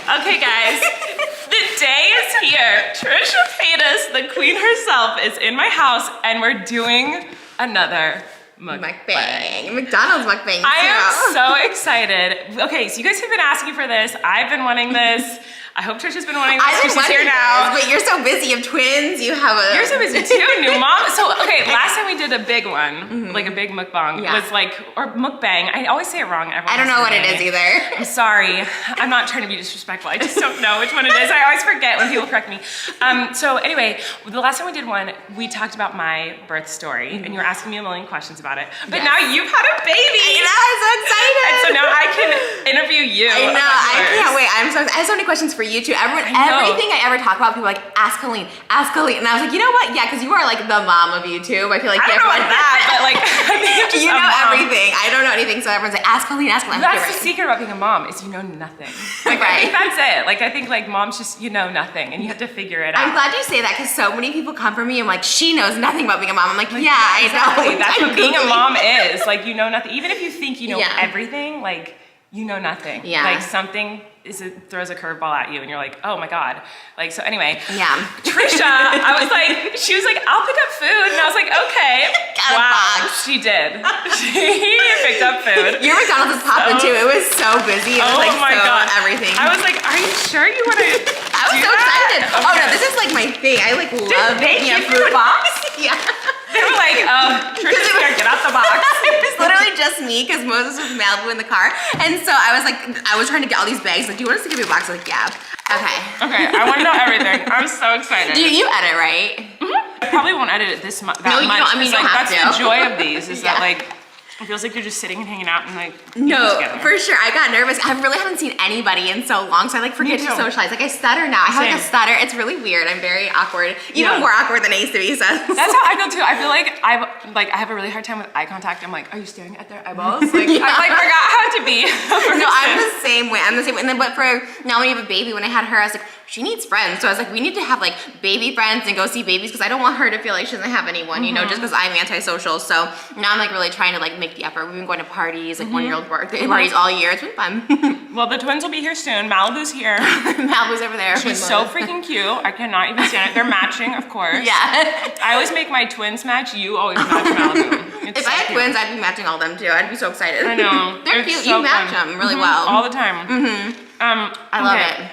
Okay, guys, the day is here. TRISHA PAYTAS, the queen herself, is in my house, and we're doing another mukbang. McDonald's mukbang. I am so excited. Okay, so you guys have been asking for this. I've been wanting this. I hope Trisha's been wanting this because she's here now. But you're so busy. You have twins. You have a... You're so busy too, new mom. So, okay, last time we did a big one, like a big mukbang, was like, or mukbang. I always say it wrong. I don't know what it is either. I'm sorry. I'm not trying to be disrespectful. I just don't know which one it is. I always forget when people correct me. So anyway, the last time we did one, we talked about my birth story, and you were asking me a million questions about it. But now you've had a baby. I know, I'm so excited. And so now I can interview you. I know, I can't wait. I have so many questions for you too. Everything I ever talk about, people are like, ask Colleen, ask Colleen. And I was like, you know what? Yeah, because you are like the mom of YouTube. I feel like I don't know about that, but like, I think I'm just you know everything. I don't know anything, so everyone's like, ask Colleen, ask Colleen. That's the secret about being a mom is you know nothing. Like, I think that's it. Like, I think like moms just, you know nothing and you have to figure it out. I'm glad you say that because so many people come for me and like, she knows nothing about being a mom. I'm like, yeah, I know. That's what being a mom is. Like, you know nothing. Even if you think you know everything, like, you know nothing. Yeah. Like something throws a curveball at you and you're like, oh my God. Like, so anyway. Yeah. TRISHA, she was like, I'll pick up food. And I was like, okay. Wow, she did. She picked up food. Your McDonald's is popping too. It was so busy. It was like everything. I was like, are you sure you want to I was so excited. Okay. Oh no, this is like my thing. I like love making a fruit box. Yeah. They were like, TRISHA's here, get out the box. It was literally just me because Moses was Malibu in the car. And so I was like, I was trying to get all these bags. Like, do you want us to give you a box? I was like, yeah. Okay. Okay, I want to know everything. I'm so excited. You edit, right? I probably won't edit it this much. No, you don't. I mean, you don't have to. That's the joy of these is that like, it feels like you're just sitting and hanging out and like no, for sure. I got nervous. I really haven't seen anybody in so long, so I like forget to socialize. Like I stutter now. I have like a stutter. It's really weird. I'm very awkward. Even more awkward than I used to be. So that's how I feel too. I feel like I have a really hard time with eye contact. I'm like, are you staring at their eyeballs? Like I like forgot how to be. No, I'm the same way. I'm the same way. And then but for now when you have a baby, when I had her, I was like, she needs friends. So I was like, we need to have like baby friends and go see babies because I don't want her to feel like she doesn't have anyone, you know, just because I'm antisocial. So now I'm like really trying to like make the effort. We've been going to parties, like one-year-old birthday parties all year. It's been fun. Well, the twins will be here soon. Malibu's here. Malibu's over there. She's so freaking cute. I cannot even stand it. They're matching, of course. Yeah. I always make my twins match. You always match Malibu. If I had twins, I'd be matching all of them too. I'd be so excited. I know. They're cute. So you match them really well. All the time. I love it.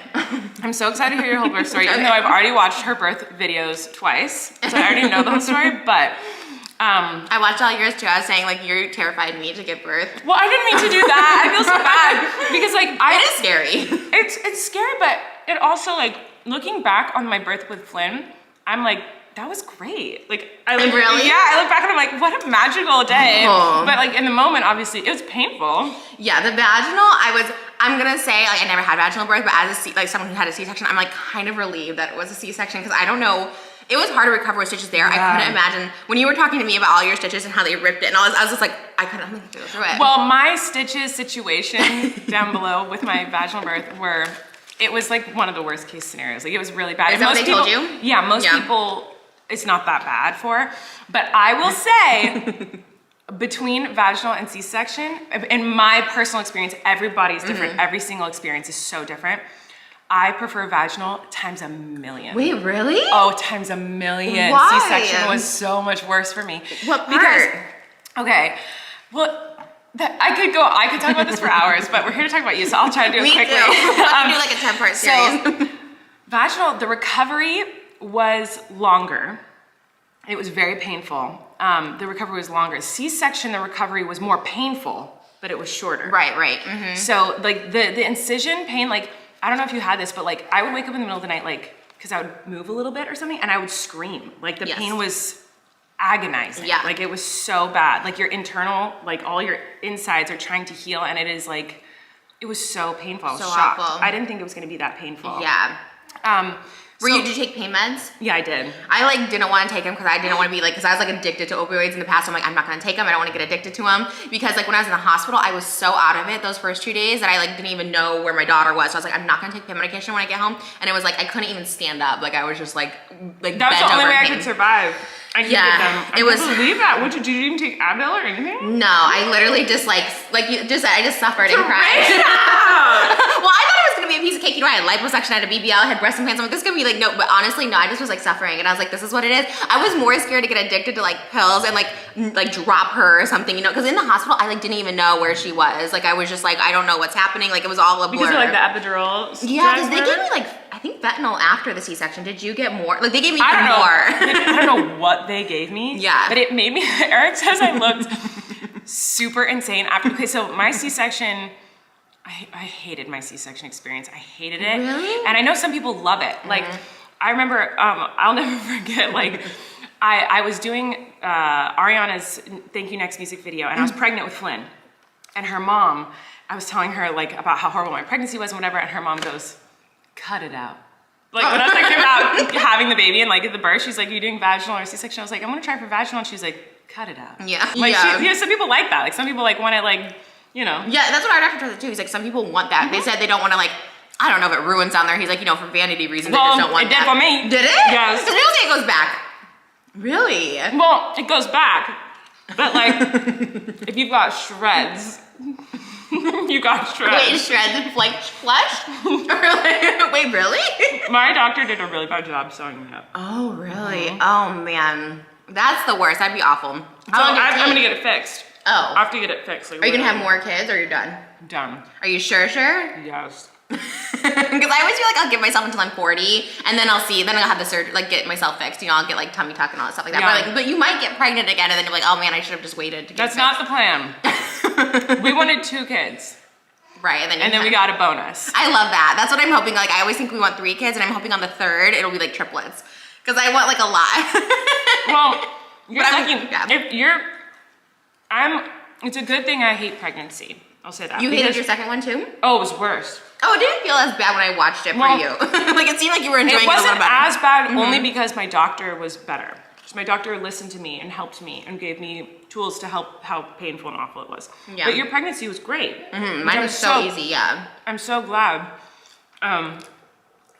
I'm so excited to hear your whole birth story, even though I've already watched her birth videos twice. So I already know the whole story, but I watched all yours too. I was saying like you terrified me to give birth. Well, I didn't mean to do that. I feel so bad because like it is scary. It's scary, but it also like looking back on my birth with Flynn, I'm like, that was great. Like I look, really? Yeah, I look back and I'm like, what a magical day. But like in the moment, obviously, it was painful. Yeah, the vaginal, I'm gonna say like I never had vaginal birth, but as like someone who had a C-section, I'm like kind of relieved that it was a C-section because I don't know. It was hard to recover with stitches there. I couldn't imagine when you were talking to me about all your stitches and how they ripped it, and I was just like, I couldn't go through it. Well, my stitches situation down below with my vaginal birth it was like one of the worst case scenarios. Like it was really bad. Is that what they told you? Yeah, most people. It's not that bad for, but I will say between vaginal and C-section, in my personal experience, everybody's different. Every single experience is so different. I prefer vaginal times a million. Wait, really? Oh, times a million. Why? C-section was so much worse for me. What part? Okay, well, I could talk about this for hours, but we're here to talk about you, so I'll try to do it quickly. I'll do like a 10-part series. So, vaginal, the recovery was longer. It was very painful. The recovery was longer. C-section, the recovery was more painful, but it was shorter. Right. So like the incision pain, like, I don't know if you had this, but like I would wake up in the middle of the night, like, cause I would move a little bit or something and I would scream. Like the pain was agonizing. Yeah. Like it was so bad. Like your internal, like all your insides are trying to heal and it is like, it was so painful. I was shocked. Awful. I didn't think it was gonna be that painful. Yeah. Did you take pain meds? Yeah, I did. I like didn't want to take them because I didn't want to be like, because I was like addicted to opioids in the past. So I'm like, I'm not going to take them. I don't want to get addicted to them because like when I was in the hospital, I was so out of it those first 2 days that I like didn't even know where my daughter was. So I was like, I'm not going to take pain medication when I get home. And it was like, I couldn't even stand up. Like I was just like that was the only way I could survive. I hated them. I couldn't believe that. Did you even take Advil or anything? No, I literally just I just suffered and cried. Well, I thought it was gonna be a piece of cake. You know, I had liposuction, I had a BBL, I had breast implants. I'm like, this is gonna be like, no, but honestly, no, I just was like suffering. And I was like, this is what it is. I was more scared to get addicted to like pills and like drop her or something, you know, because in the hospital, I like didn't even know where she was. Like, I was just like, I don't know what's happening. Like, it was all a blur. Because of like the epidural? Yeah, because they gave me like, I think fentanyl after the C-section. Did you get more? Like, they gave me more. I don't know what they gave me. Yeah. But it made me, Eric says I looked super insane after, okay, so my C-section, I hated my C-section experience. I hated it. Really? And I know some people love it. Like, I remember, I'll never forget, like, I was doing Ariana's Thank You Next music video, and I was pregnant with Flynn. And her mom, I was telling her, like, about how horrible my pregnancy was and whatever, and her mom goes, cut it out. Like, when I was thinking about having the baby and, like, at the birth, she's like, are you doing vaginal or C-section? I was like, I'm gonna try for vaginal, and she's like, cut it out. Yeah. Like, some people like that. Like, some people, like, want it, like, you know. Yeah, that's what our doctor told us too. He's like, some people want that. They said they don't want to, like, I don't know if it ruins down there. He's like, you know, for vanity reasons, they just don't want that. It did for me. Did it? Yes. Because people say it goes back. Really? Well, it goes back. But, like, if you've got shreds, you got shreds. Wait, shreds like flesh? Wait, really? My doctor did a really bad job sewing me up. Oh, really? Oh, man. That's the worst. That'd be awful. So I'm gonna get it fixed. Oh. I have to get it fixed. Like, are you gonna have more kids or you're done? Done. Are you sure? Yes. Because I always feel like I'll give myself until I'm 40 and then I'll see, then I'll have the surgery, like get myself fixed. You know, I'll get like tummy tuck and all that stuff like that. Yeah. But you might get pregnant again and then you're like, oh man, I should have just waited to get That's not the plan. We wanted 2 kids. Right, and then we got a bonus. I love that. That's what I'm hoping. Like, I always think we want 3 kids and I'm hoping on the 3rd, it'll be like triplets. Because I want like a lot. Well, you're But lucky. It's a good thing I hate pregnancy. I'll say that. You hated your second one too? Oh, it was worse. Oh, it didn't feel as bad when I watched it for you. Like, it seemed like you were enjoying it a little wasn't better. as bad only because my doctor was better. So my doctor listened to me and helped me and gave me tools to help how painful and awful it was. Yeah. But your pregnancy was great. Mine was so easy, yeah. I'm so glad.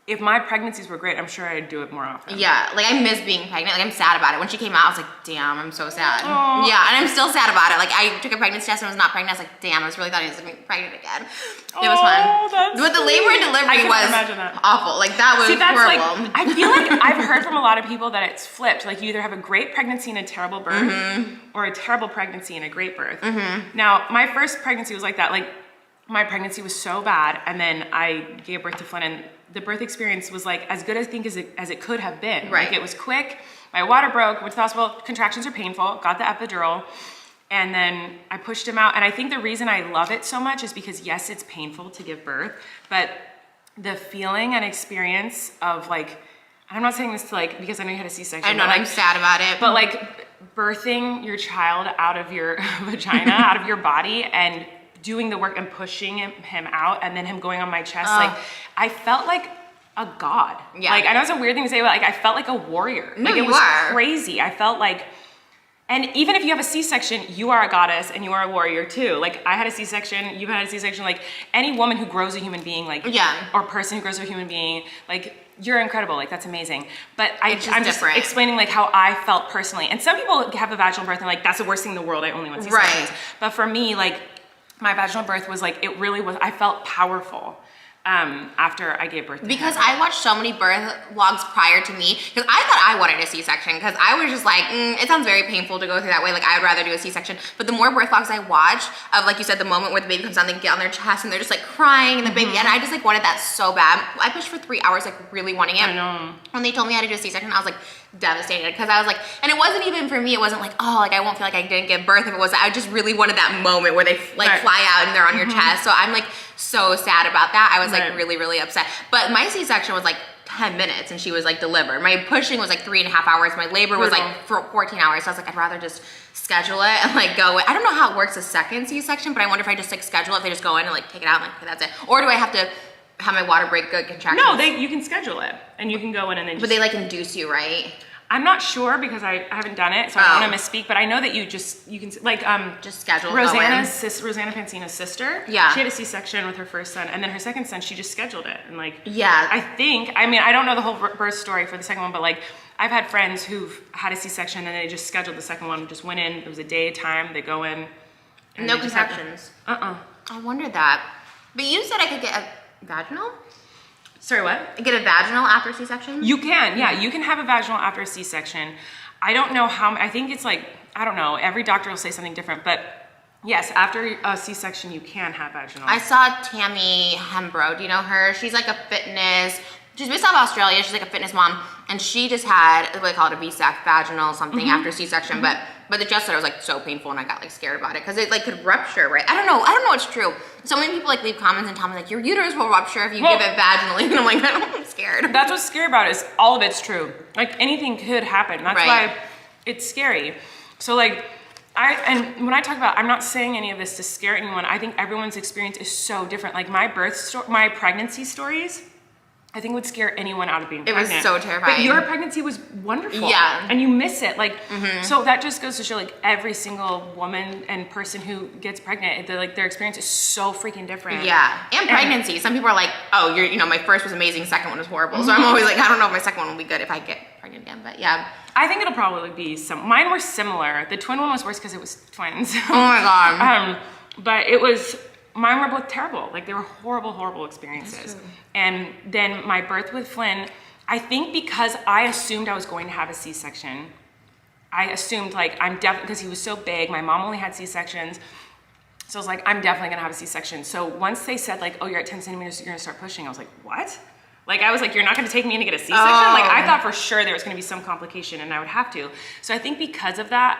If my pregnancies were great, I'm sure I'd do it more often. Yeah, like I miss being pregnant. Like I'm sad about it. When she came out, I was like, damn, I'm so sad. Aww. Yeah, and I'm still sad about it. Like I took a pregnancy test and was not pregnant. I was like, damn, I was really thought I was gonna be pregnant again. It was fun. But the labor and delivery was awful. Like that was horrible. Like, I feel like I've heard from a lot of people that it's flipped. Like you either have a great pregnancy and a terrible birth or a terrible pregnancy and a great birth. Now, my first pregnancy was like that. Like my pregnancy was so bad and then I gave birth to Flynn and the birth experience was like as good I think as it could have been. Right. Like it was quick, my water broke, went to the hospital, contractions are painful, got the epidural, and then I pushed him out. And I think the reason I love it so much is because yes, it's painful to give birth, but the feeling and experience of like, and I'm not saying this to like, because I know you had a C-section. I know, like, I'm sad about it. But like birthing your child out of your vagina, out of your body and doing the work and pushing him out and then him going on my chest, like I felt like a god. Yeah. Like I know it's a weird thing to say, but like I felt like a warrior. No, like it was crazy. I felt like, and even if you have a C-section, you are a goddess and you are a warrior too. Like I had a C-section, you've had a C-section, like any woman who grows a human being, like, or person who grows a human being, like you're incredible, like that's amazing. But I'm just explaining like how I felt personally. And some people have a vaginal birth and like, that's the worst thing in the world, I only want C-sections. Right. But for me, like, my vaginal birth was like, it really was, I felt powerful after I gave birth to because him. I watched so many birth vlogs prior to me because I thought I wanted a C-section because I was just like, it sounds very painful to go through that way. Like I would rather do a C-section. But the more birth vlogs I watch of like you said, the moment where the baby comes down, they get on their chest and they're just like crying and the baby, and I just like wanted that so bad. I pushed for 3 hours like really wanting it. I know. When they told me I had to do a C-section, I was like devastated because I was like, and it wasn't even for me, it wasn't like, oh, like I won't feel like I didn't give birth. If it was, I just really wanted that moment where they like fly out and they're on your chest. So I'm like so sad about that. I was like really, really upset. But my C-section was like 10 minutes and she was like delivered. My pushing was like 3.5 hours. My labor was like 14 hours. So I was like, I'd rather just schedule it and like go in. I don't know how it works a second C-section, but I wonder if I just like schedule it, if they just go in and like take it out and like, okay, that's it. Or do I have to have my water break good contractions? No, you can schedule it and you can go in and then but they like induce you, right? I'm not sure because I haven't done it, so I don't want to misspeak, but I know that you can like just schedule. Rosanna Pansina's sister, she had a C-section with her first son, and then her second son, she just scheduled it, and like I mean I don't know the whole birth story for the second one, but like I've had friends who've had a C-section and they just scheduled the second one, just went in, it was a day at a time, they go in. And no contractions? I wondered that. But you said I could get a vaginal? Sorry, what? Get a vaginal after a C-section? You can, yeah, you can have a vaginal after a C-section. I don't know how, I think it's like, I don't know, every doctor will say something different, but yes, after a C-section, you can have vaginal. I saw Tammy Hembro, do you know her? She's like a fitness, she's based out of Australia, she's like a fitness mom, and she just had, what they call it, a VSAC, vaginal something after C-section, but the just said it was like so painful and I got like scared about it because it like could rupture, right? I don't know it's true. So many people like leave comments and tell me like your uterus will rupture if you give it vaginally, and I'm like, I'm scared. That's what's scary about it, is all of it's true. Like anything could happen. That's why it's scary. So like, and when I talk about, I'm not saying any of this to scare anyone. I think everyone's experience is so different. Like my my pregnancy stories, I think would scare anyone out of being pregnant. It was so terrifying. But your pregnancy was wonderful. Yeah. And you miss it. Like, so that just goes to show like every single woman and person who gets pregnant, their experience is so freaking different. Yeah. And pregnancy. Some people are like, oh, my first was amazing, second one was horrible. So I'm always like, I don't know if my second one will be good if I get pregnant again, but yeah. I think it'll probably be mine were similar. The twin one was worse because it was twins. Oh my God. But mine were both terrible. Like they were horrible experiences. And then my birth with Flynn, I think because I assumed I was going to have a C-section, I assumed like I'm definitely, because he was so big, my mom only had C-sections. So I was like, I'm definitely gonna have a C-section. So once they said like, oh, you're at 10 centimeters, you're gonna start pushing, I was like, what? Like I was like, you're not gonna take me in to get a C-section? Like I thought for sure there was gonna be some complication and I would have to. So I think because of that,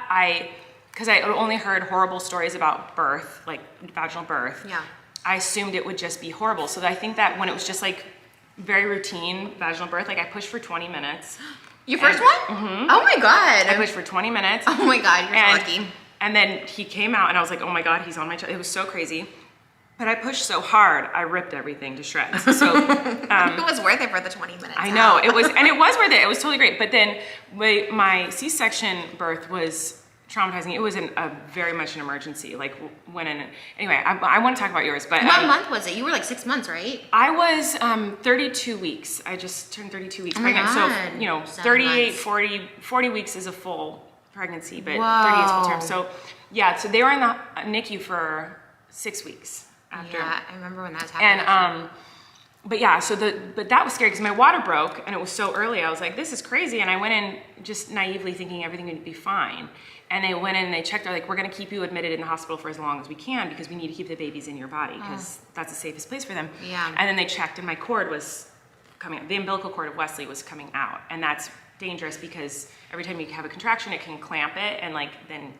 because I only heard horrible stories about birth, like vaginal birth. Yeah. I assumed it would just be horrible. So I think that when it was just like very routine vaginal birth, like I pushed for 20 minutes. Your first one? Oh my God. I pushed for 20 minutes. Oh my God, you're so lucky. And then he came out and I was like, oh my God, he's on my chest. It was so crazy. But I pushed so hard, I ripped everything to shreds. So it was worth it for the 20 minutes. I know, it was worth it. It was totally great. But then my C-section birth was traumatizing. It was a very much an emergency. Like anyway, I want to talk about yours, but what month was it? You were like 6 months, right? I was 32 weeks. I just turned 32 weeks pregnant. God. So 38, 40 weeks is a full pregnancy, but 38 is full term. So yeah, so they were in the NICU for 6 weeks after. Yeah, I remember when that was happening. And but yeah, but that was scary because my water broke and it was so early. I was like, this is crazy. And I went in just naively thinking everything would be fine. And they went in and they checked, they're like, we're gonna keep you admitted in the hospital for as long as we can because we need to keep the babies in your body because that's the safest place for them. Yeah. And then they checked and my cord was coming out. The umbilical cord of Wesley was coming out. And that's dangerous because every time you have a contraction, it can clamp it and like then,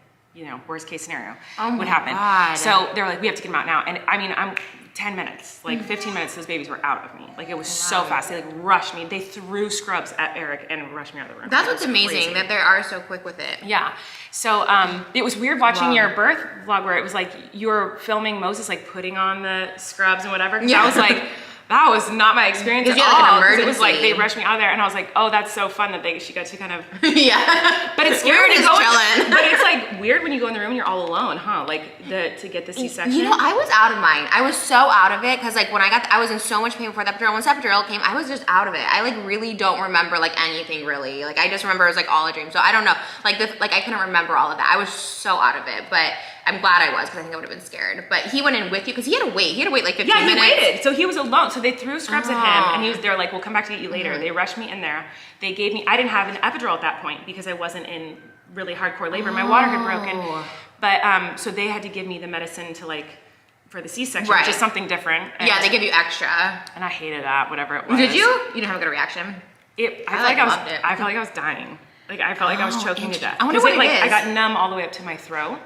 worst case scenario would happen. God. So they were like, we have to get him out now. And I mean, I'm 10 minutes, like 15 minutes, those babies were out of me. Like it was so fast. They like rushed me. They threw scrubs at Eric and rushed me out of the room. That's what's amazing, that they are so quick with it. Yeah. So it was weird watching your birth vlog where it was like you were filming Moses like putting on the scrubs and whatever. Cause I was like, that was not my experience at all. Like it was like they rushed me out of there and I was like, oh, that's so fun that she got to kind of But it's weird to go chilling. But it's like weird when you go in the room and you're all alone, huh? Like to get the C-section. I was out of mine. I was so out of it because like when I was in so much pain before the epidural. Once the epidural came, I was just out of it. I like really don't remember like anything really. Like I just remember it was like all a dream. So I don't know. Like I couldn't remember all of that. I was so out of it, but I'm glad I was because I think I would have been scared. But he went in with you because he had to wait. He had to wait like 15 minutes. Yeah, he waited. So he was alone. So they threw scrubs at him and they were like, we'll come back to get you later. They rushed me in there. They gave me, I didn't have an epidural at that point because I wasn't in really hardcore labor. My water had broken. But so they had to give me the medicine to like, for the C-section, which is something different. And yeah, they give you extra. And I hated that, whatever it was. Did you? You didn't have a good reaction? I felt like I was dying. Like I felt like I was choking to death. I wonder what it is. I got numb all the way up to my throat.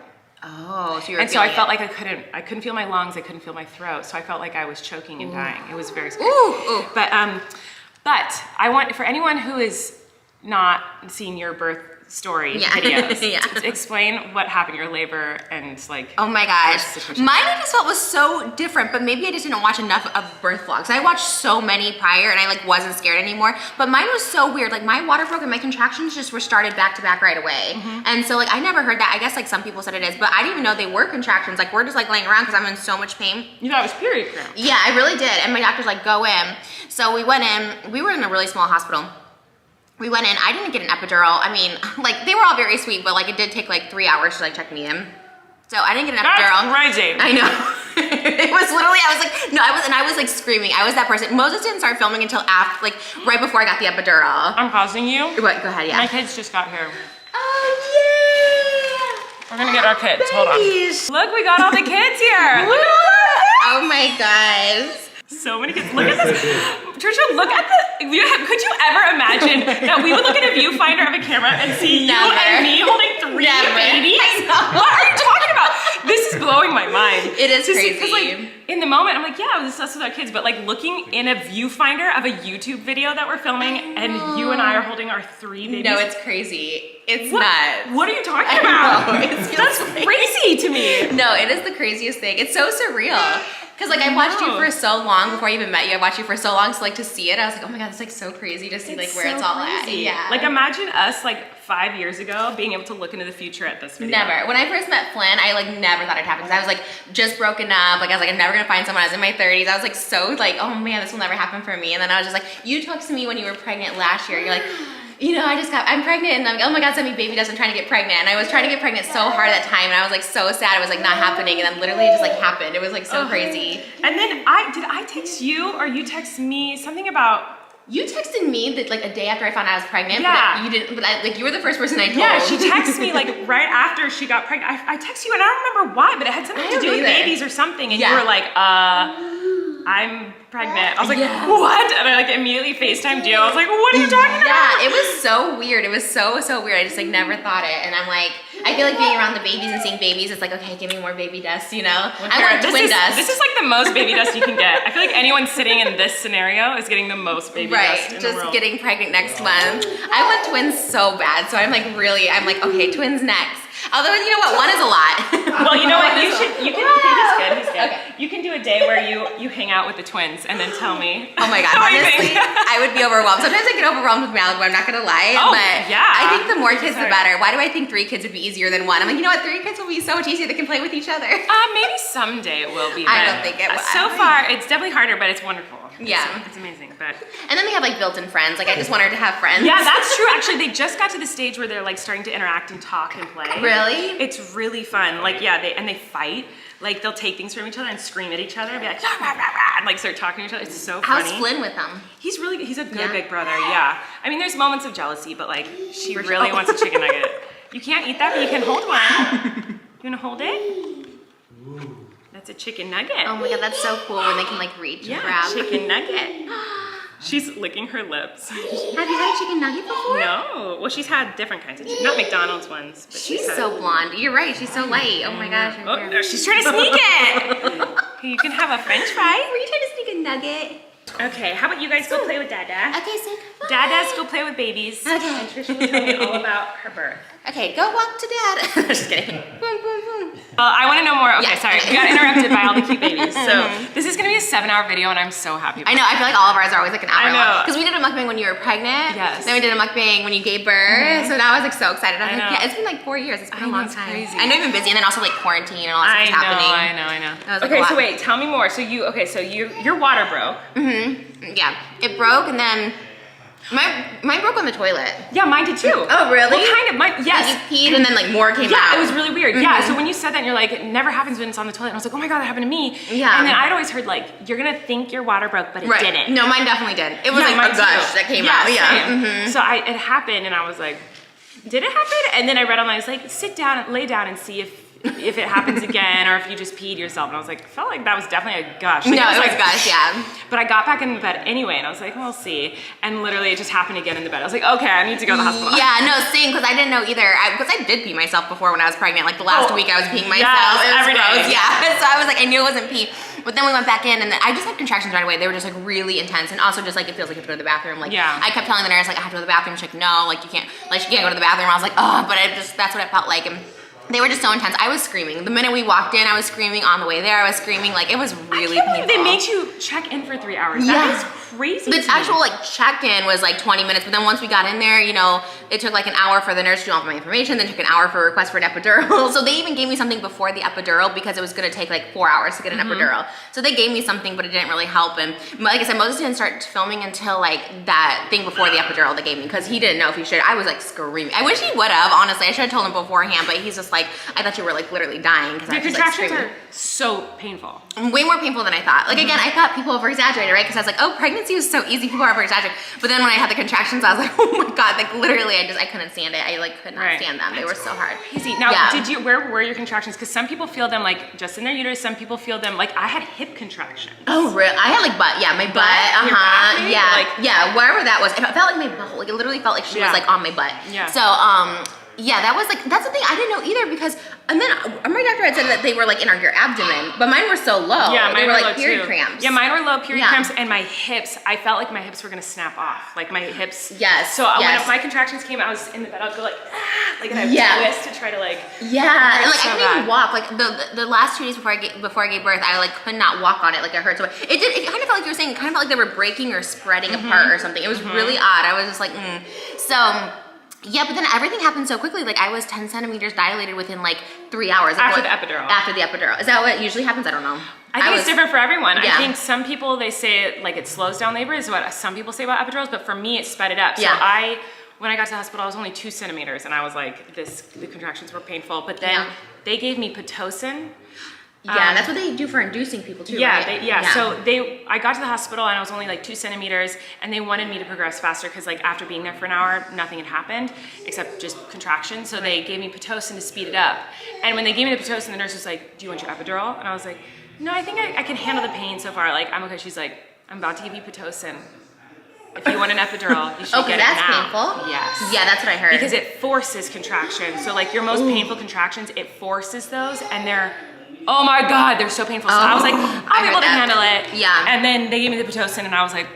Oh, so so I felt like I couldn't feel my lungs, I couldn't feel my throat, so I felt like I was choking and dying. It was very scary. Ooh. But I want for anyone who is not seen your birth story videos, explain what happened, your labor and like. Oh my gosh, mine I just felt was so different, but maybe I just didn't watch enough of birth vlogs. I watched so many prior and I like wasn't scared anymore, but mine was so weird. Like my water broke and my contractions just were started back to back right away. And so like I never heard that. I guess like some people said it is, but I didn't even know they were contractions. Like we're just like laying around because I'm in so much pain. You thought it was period cramp. Yeah, I really did. And my doctor's like, go in. So we went in, we were in a really small hospital. we went in, I didn't get an epidural. I mean, like, they were all very sweet, but like, it did take like 3 hours to like check me in. So I didn't get an epidural. That's crazy. I know. It was literally, I was like, no, I was like screaming. I was that person. Moses didn't start filming until after, like, right before I got the epidural. I'm pausing you. What? Go ahead, yeah. My kids just got here. Oh, yeah. We're gonna get our kids, hold on. Look, we got all the kids here. Look at all that. Oh my gosh. So many kids. Look at this. Trisha, look at the, could you ever imagine that we would look at a viewfinder of a camera and see you and me holding 3 babies? What are you talking about? This is blowing my mind. It is crazy. Because like, in the moment, I'm like, yeah, I was obsessed with our kids, but like looking in a viewfinder of a YouTube video that we're filming and you and I are holding our 3 babies. No, it's crazy. It's nuts. What are you talking about? That's like, crazy to me. No, it is the craziest thing. It's so surreal. Cause like I watched you for so long before I even met you. I watched you for so long, so like to see it, I was like, oh my god, it's like so crazy to see like where it's all at. Yeah. Like imagine us like 5 years ago being able to look into the future at this video. Never. When I first met Flynn, I like never thought it'd happen because I was like just broken up. Like I was like, I'm never gonna find someone. I was in my 30s. I was like so like, oh man, this will never happen for me. And then I was just like, you talked to me when you were pregnant last year. You're like, you know, I'm pregnant, and I'm like, oh my god, send me baby dust. I'm trying to get pregnant. And I was trying to get pregnant so hard at that time, and I was like so sad. It was like not happening, and then literally it just like happened. It was like so crazy. And then did I text you or you text me something about? You texted me that like a day after I found out I was pregnant. Yeah. But you didn't. But like you were the first person I told. Yeah, she texted me like right after she got pregnant. I texted you and I don't remember why, but it had something to do with babies or something. And you were like, I'm pregnant. I was like, what? And I like immediately FaceTimed you. I was like, what are you talking about? Yeah, it was so weird. It was so weird. I just like never thought it. And I'm like, I feel like being around the babies and seeing babies, it's like, okay, give me more baby dust, you know? I want twin dust. This is like the most baby dust you can get. I feel like anyone sitting in this scenario is getting the most baby dust in the world. Just getting pregnant next month. I want twins so bad. So I'm like, okay, twins next. Although, you know what, one is a lot. Well, you know what, he's good. He's good. Okay. You can do a day where you hang out with the twins and then tell me. Oh my god, honestly, I would be overwhelmed. Sometimes I get overwhelmed with Malibu, I'm not gonna lie. But I think the more kids, the better. Why do I think 3 kids would be easier than 1? I'm like, you know what, 3 kids will be so much easier. They can play with each other. Maybe someday it will be. I don't think it will. So far, it's definitely harder, but it's wonderful. Yeah. It's amazing. But and then they have like built-in friends. Like I just want her to have friends. Yeah, that's true. Actually, they just got to the stage where they're like starting to interact and talk and play. Really? It's really fun. Like yeah, they fight. Like they'll take things from each other and scream at each other and be like, rah, rah, rah, and like start talking to each other. It's so funny. How's Flynn with them? He's a good big brother. Yeah. I mean, there's moments of jealousy, but like she really wants a chicken nugget. You can't eat that, but you can hold one. You wanna hold it? That's a chicken nugget. Oh my god, that's so cool when they can like reach and grab. Chicken nugget. She's licking her lips. Have you had a chicken nugget before? No. Well, she's had different kinds of chicken. Not McDonald's ones. But she's so blonde. You're right. She's so light. Oh my gosh. Oh, no, she's trying to sneak it. You can have a French fry. Were you trying to sneak a nugget? Okay, how about you guys go play with Dada? Okay, so Dada's go play with babies. Okay. And Trisha will tell me all about her birth. Okay, go walk to Dad. Just kidding. Boom, boom, boom. I want to know more. Okay, sorry. We got interrupted by all the cute babies. So this is going to be a 7-hour video, and I'm so happy about I know. I feel like all of ours are always like an hour long. I know. Because we did a mukbang when you were pregnant. Yes. Then we did a mukbang when you gave birth. So now I was like so excited. I was like, yeah, it's been like 4 years. It's been a long time. Crazy. I know you've been busy, and then also like quarantine and all that stuff's happening. I know. That was, okay, like, so wait, tell me more. So your water broke. Yeah, it broke, and then mine broke on the toilet. Yeah, mine did too. Oh, really? Well, kind of. Yes. Like you peed, and then like more came out. Yeah, it was really weird. Yeah, so when you said that, and you're like, it never happens when it's on the toilet. And I was like, oh my god, that happened to me. Yeah. And then I'd always heard like, you're gonna think your water broke, but it didn't. No, mine definitely did. It was like a gush that came out. Yeah. So it happened, and I was like, did it happen? And then I read online, I was like, sit down, lay down, and see if it happens again, or if you just peed yourself. And I was like, felt like that was definitely a gush. Like, no, it was gush, yeah. But I got back in the bed anyway, and I was like, we'll see. And literally, it just happened again in the bed. I was like, okay, I need to go to the hospital. Yeah, no, same, because I didn't know either. Because I did pee myself before when I was pregnant. Like the last week, I was peeing myself. Yes, every day. Yeah. So I was like, I knew it wasn't pee. But then we went back in, and I just had contractions right away. They were just like really intense, and also just like it feels like you have to go to the bathroom. Like I kept telling the nurse like I have to go to the bathroom. She's like, no, like you can't, like she can't go to the bathroom. I was like, oh, but that's what it felt like. And they were just so intense. I was screaming. The minute we walked in, I was screaming. On the way there, I was screaming. Like it was really painful. They made you check in for 3 hours. Yeah. That is crazy. The actual like check-in was like 20 minutes, but then once we got in there, you know, it took like an hour for the nurse to do all my information, then took an hour for a request for an epidural. So they even gave me something before the epidural because it was gonna take like 4 hours to get an epidural. So they gave me something, but it didn't really help. And like I said, Moses didn't start filming until like that thing before the epidural they gave me because he didn't know if he should. I was like screaming. I wish he would have, honestly. I should have told him beforehand, but he's just like, I thought you were like literally dying because I was like contractions screaming. are so painful. Way more painful than I thought. Like again, I thought people over-exaggerated, right? Because I was like, oh, pregnancy was so easy, people are over-exaggerating. But then when I had the contractions, I was like, oh my God, like literally I couldn't stand it. I like could not stand them. They were so hard. Crazy. Now, where were your contractions? Because some people feel them like just in their uterus, some people feel them like I had hip contractions. Oh, really? I had like butt, my butt, yeah, wherever that was. It felt like my butthole, like it literally felt like she was like on my butt. Yeah. So, yeah, that was like, that's the thing I didn't know either because, and then my doctor had said that they were like in your abdomen, but mine were so low. Yeah, mine they were like low period too. cramps. Yeah, mine were low period cramps, and my hips, I felt like my hips were gonna snap off. Like my hips. Yes. So when my contractions came, I was in the bed, I would go like, and I would twist to try to like. Yeah, and like I couldn't even walk. Like the last 2 days before I gave birth, I like could not walk on it. Like it hurt so much. It kind of felt like you were saying, it kind of felt like they were breaking or spreading apart or something. It was really odd. I was just like, So. Yeah, but then everything happened so quickly. Like I was 10 centimeters dilated within like 3 hours. After the epidural. After the epidural. Is that what usually happens? I don't know. I think it's different for everyone. Yeah. I think some people, they say it, like it slows down labor is what some people say about epidurals, but for me it sped it up. So when I got to the hospital, I was only 2 centimeters and I was like, the contractions were painful. But then they gave me Pitocin. Yeah, that's what they do for inducing people too, right? So I got to the hospital and I was only like 2 centimeters and they wanted me to progress faster because like after being there for an hour, nothing had happened except just contractions. So they gave me Pitocin to speed it up. And when they gave me the Pitocin, the nurse was like, do you want your epidural? And I was like, no, I think I can handle the pain so far. Like, I'm okay. She's like, I'm about to give you Pitocin. If you want an epidural, you should get it now. That's painful? Yes. Yeah, that's what I heard. Because it forces contractions. So like your most painful contractions, it forces those and they're, oh my God, they're so painful. So I was like, I'll be able to handle it. Yeah. And then they gave me the Pitocin and I was like,